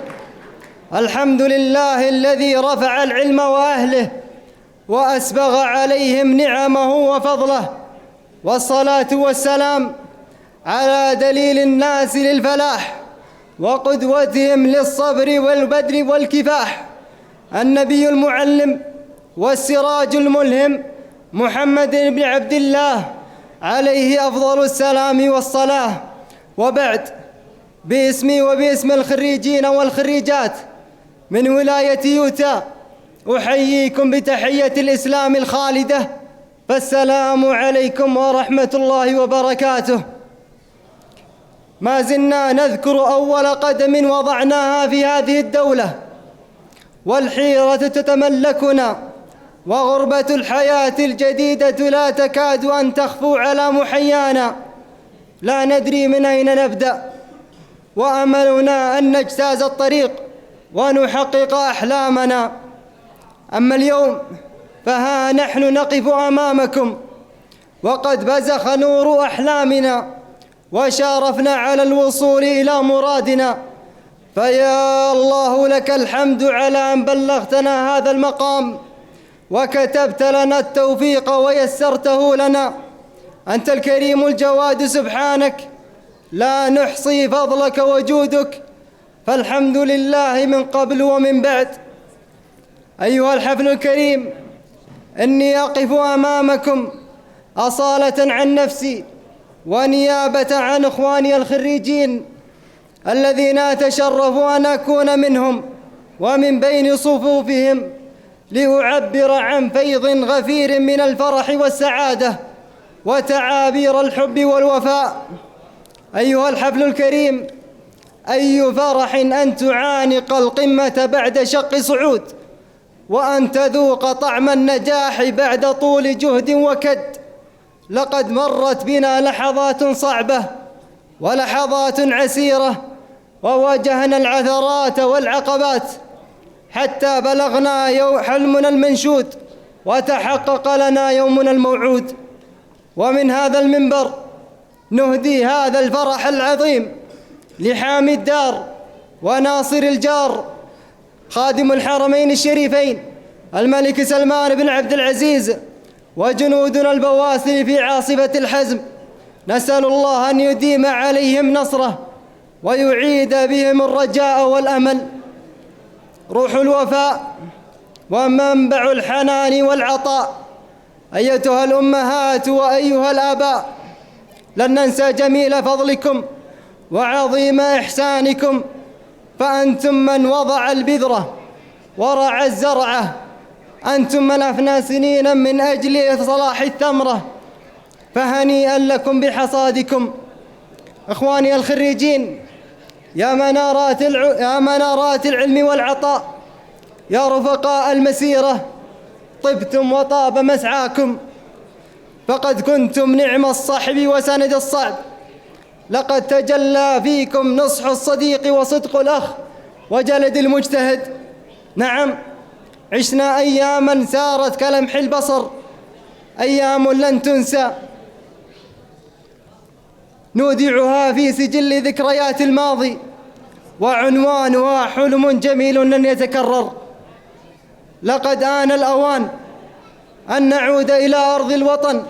الحمد لله الذي رفع العلم وأهله وأسبغ عليهم نعمه وفضله، والصلاة والسلام على دليل الناس للفلاح وقدوتهم للصبر والبذل والكفاح، النبي المعلم والسراج الملهم محمد بن عبد الله عليه أفضل السلام والصلاة. وبعد، باسمي وباسم الخريجين والخريجات من ولاية يوتا أحييكم بتحية الإسلام الخالدة، فالسلام عليكم ورحمة الله وبركاته. ما زلنا نذكر أول قدم وضعناها في هذه الدولة، والحيرة تتملكنا، وغربة الحياة الجديدة لا تكاد أن تخفو على محيانا. لا ندري من أين نبدأ، وأملنا أن نجتاز الطريق ونحقق أحلامنا. أما اليوم فها نحن نقف أمامكم، وقد بزخ نور أحلامنا، وشارفنا على الوصول إلى مرادنا. فيا الله لك الحمد على أن بلغتنا هذا المقام، وكتبت لنا التوفيق ويسرته لنا. أنت الكريم الجواد سبحانك، لا نحصي فضلك وجودك، فالحمد لله من قبل ومن بعد. أيها الحفل الكريم، إني أقف أمامكم أصالة عن نفسي ونيابة عن إخواني الخريجين الذين أتشرف أن أكون منهم ومن بين صفوفهم، لأعبر عن فيض غفير من الفرح والسعادة وتعابير الحب والوفاء. أيها الحفل الكريم، أي فرح أن تعانق القمة بعد شق صعود، وأن تذوق طعم النجاح بعد طول جهد وكد. لقد مرت بنا لحظات صعبة ولحظات عسيرة، وواجهنا العثرات والعقبات حتى بلغنا حلمنا المنشود وتحقق لنا يومنا الموعود. ومن هذا المنبر نهدي هذا الفرح العظيم لحامي الدار وناصر الجار خادم الحرمين الشريفين الملك سلمان بن عبد العزيز وجنودنا البواسل في عاصفة الحزم. نسأل الله أن يديم عليهم نصره ويعيد بهم الرجاء والأمل. روح الوفاء ومنبع الحنان والعطاء، أيتها الأمهات وأيها الآباء، لن ننسى جميل فضلكم وعظيم إحسانكم، فأنتم من وضع البذرة ورعى الزرعة، أنتم من أفنى سنين من أجل صلاح الثمرة، فهنيئا لكم بحصادكم. إخواني الخريجين، يا منارات العلم والعطاء، يا رفقاء المسيرة، طبتم وطاب مسعاكم، فقد كنتم نعم الصحب وسند الصعب، لقد تجلى فيكم نصح الصديق وصدق الأخ وجلد المجتهد. نعم، عشنا أياماً سارت كلمح البصر، أيام لن تنسى نودعها في سجل ذكريات الماضي، وعنوانها حلم جميل لن يتكرر. لقد آن الأوان أن نعود إلى أرض الوطن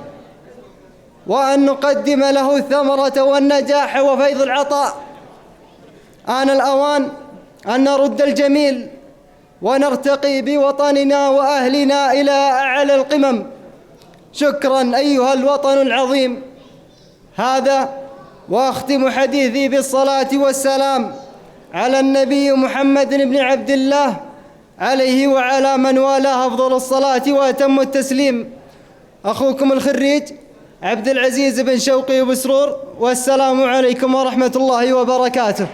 وأن نقدم له الثمرة والنجاح وفيض العطاء. آن الأوان أن نرد الجميل ونرتقي بوطننا وأهلنا إلى أعلى القمم. شكراً أيها الوطن العظيم. هذا وأختم حديثي بالصلاة والسلام على النبي محمد بن عبد الله عليه وعلى من والاه أفضل الصلاة وأتم التسليم. أخوكم الخريج عبد العزيز بن شوقي وبسرور، والسلام عليكم ورحمة الله وبركاته.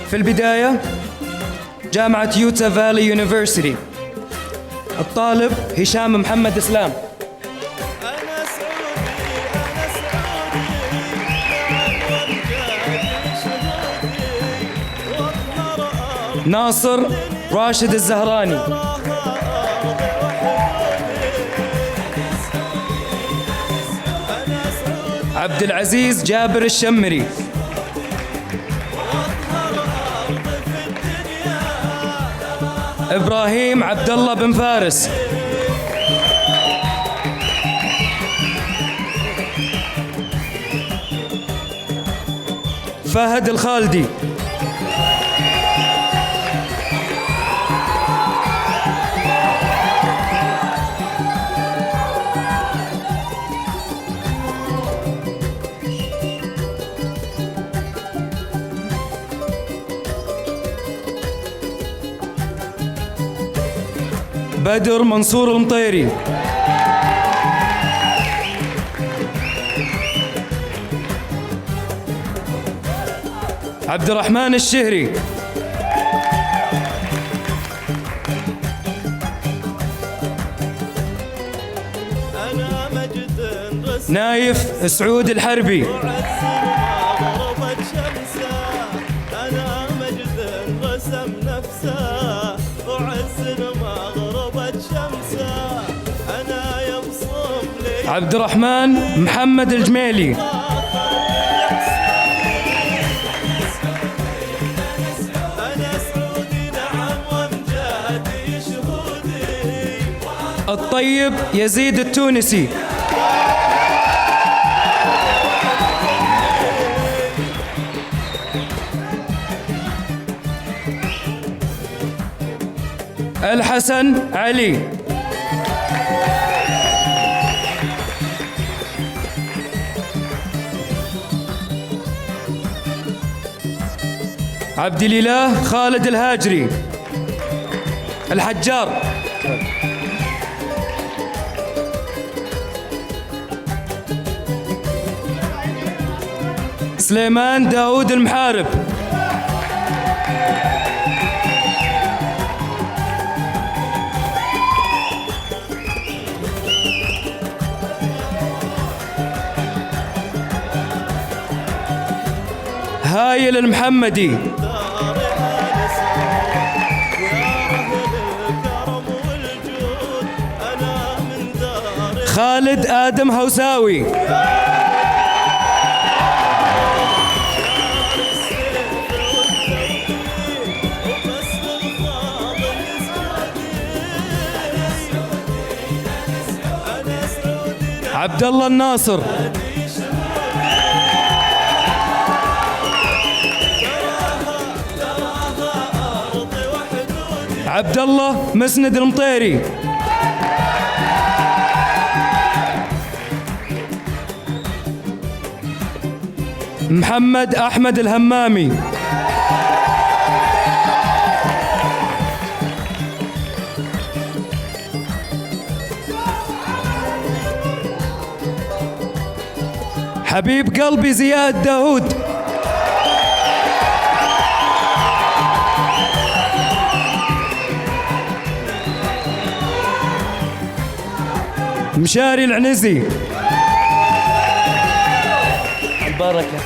في البداية جامعة يوتا فالي يونيفرسيتي، الطالب هشام محمد السلام. ناصر راشد الزهراني. عبد العزيز جابر الشمري. إبراهيم عبد الله بن فارس. فهد الخالدي. بدر منصور المطيري. عبد الرحمن الشهري. نايف سعود الحربي. عبد الرحمن محمد الجميلي. الطيب يزيد التونسي. الحسن علي. عبد الإله خالد الهاجري. الحجار. سليمان داود المحارب. هايل المحمدي. خالد آدم هوساوي. عبد الله الناصر. عبد الله مسند المطيري. محمد أحمد الهمامي. حبيب قلبي زياد داود. مشاري العنزي. البركة.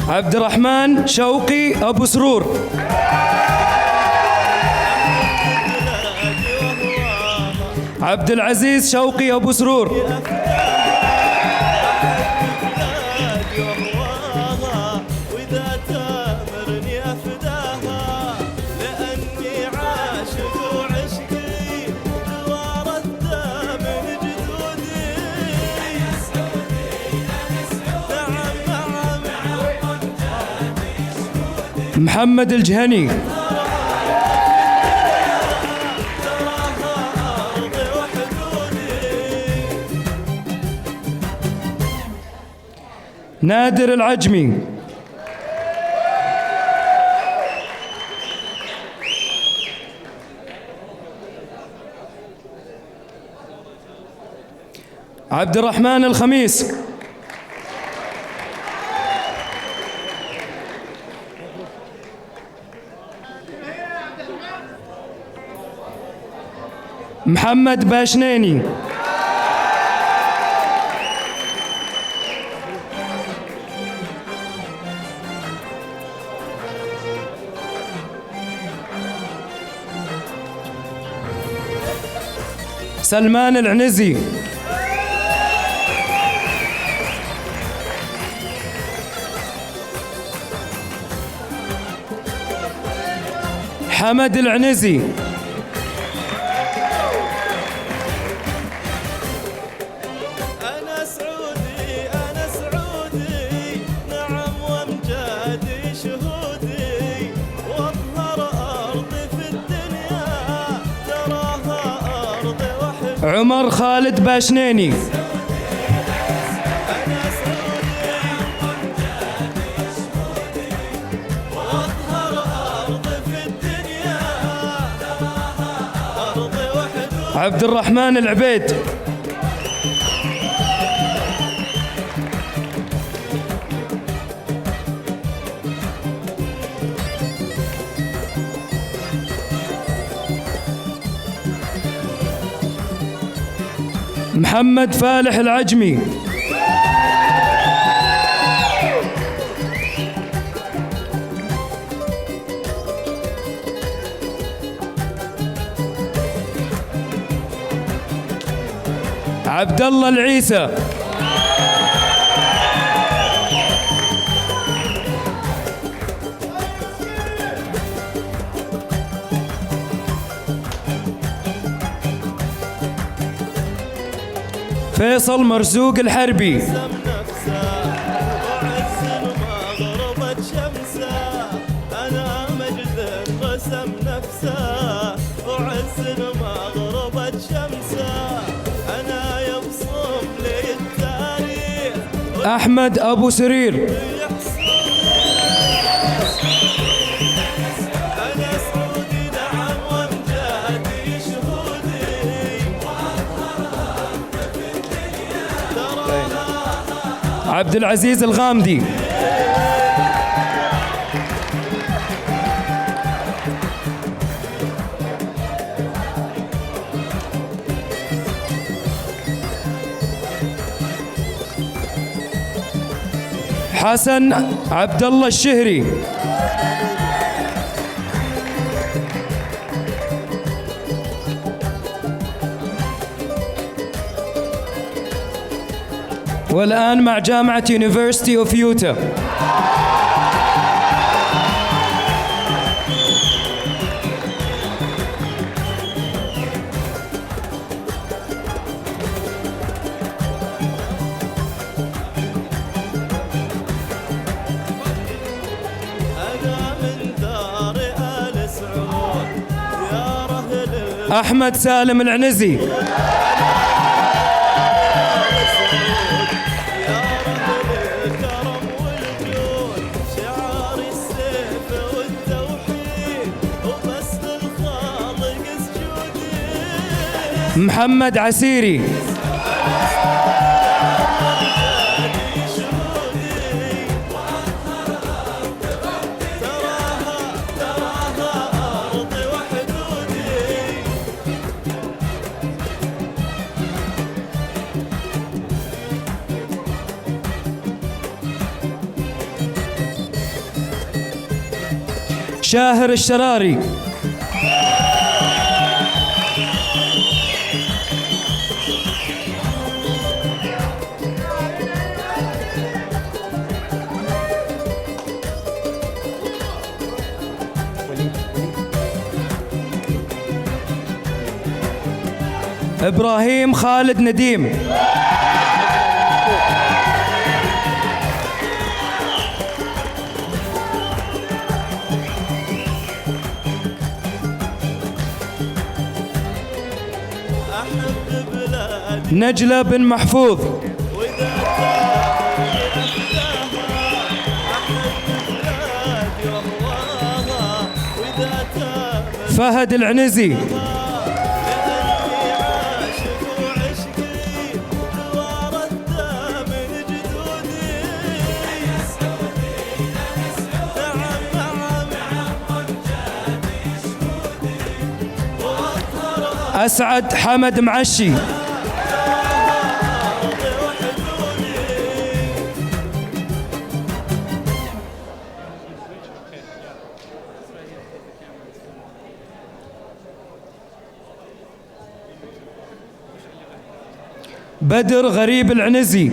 عبد الرحمن شوقي أبو سرور. عبد العزيز شوقي أبو سرور. محمد الجهني. نادر العجمي. عبد الرحمن الخميس. محمد باشنيني. سلمان العنزي. حمد العنزي. عمر خالد باشنيني. عبد الرحمن العبيد. محمد فالح العجمي. عبد الله العيسى. فيصل مرزوق الحربي. أحمد أبو سرير. عبد العزيز الغامدي. حسن عبد الله الشهري. والآن مع جامعة University of يوتا. أحمد سالم العنزي. محمد عسيري. شاهر الشراري. إبراهيم خالد نديم. نجلة بن محفوظ. فهد العنزي. أسعد حمد معشي. بدر غريب العنزي.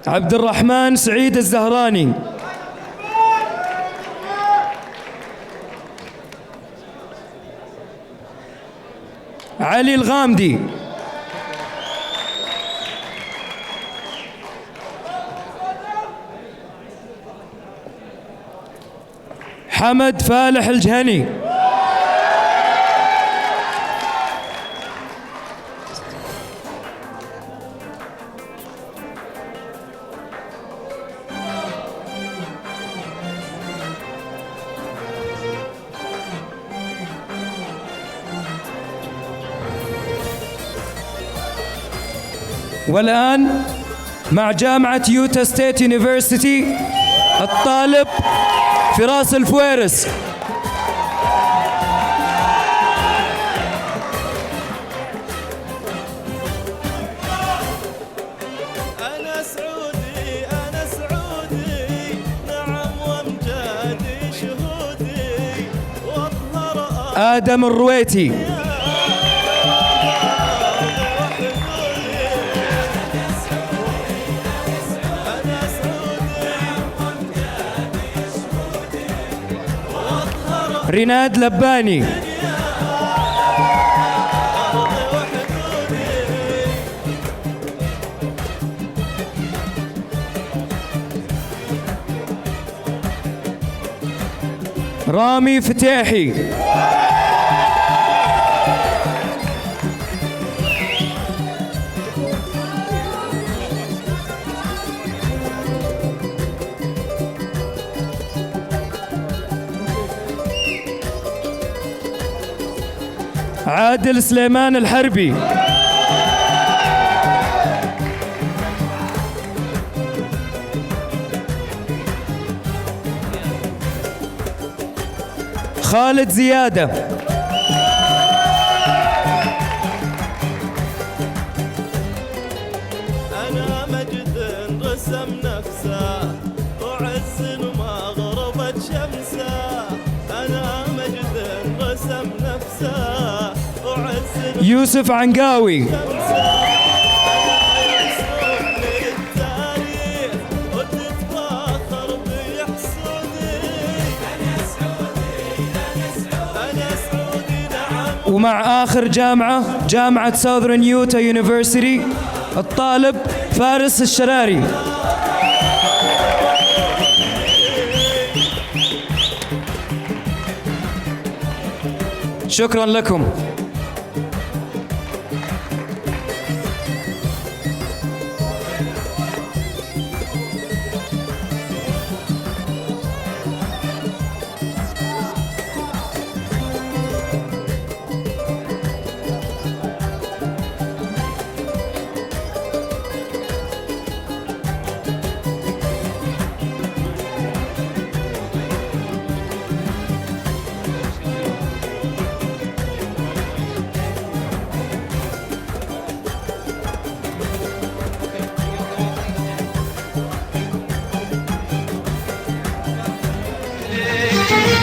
عبد الرحمن سعيد الزهراني. علي الغامدي. حمد فالح الجهني. والآن مع جامعة يوتا ستيت يونيفرسيتي الطالب فراس الفويرس. أنا سعودي أنا سعودي نعم وامجادي شهودي واظهر آدم الرويتي. ريناد لباني. رامي فتيحي. عادل سليمان الحربي. خالد زيادة. أنا مجد رسم نفسه وعز ما غربت شمسه. أنا مجد رسم نفسه وعز يوسف عنقاوي. ومع آخر جامعة، جامعة ساوثرن يوتا يونيفرسيتي الطالب فارس الشراري. شكرا لكم.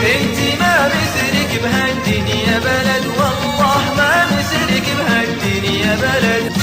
انتي ما مثلك بهالدنيا بلد والله ما مثلك بهالدنيا بلد.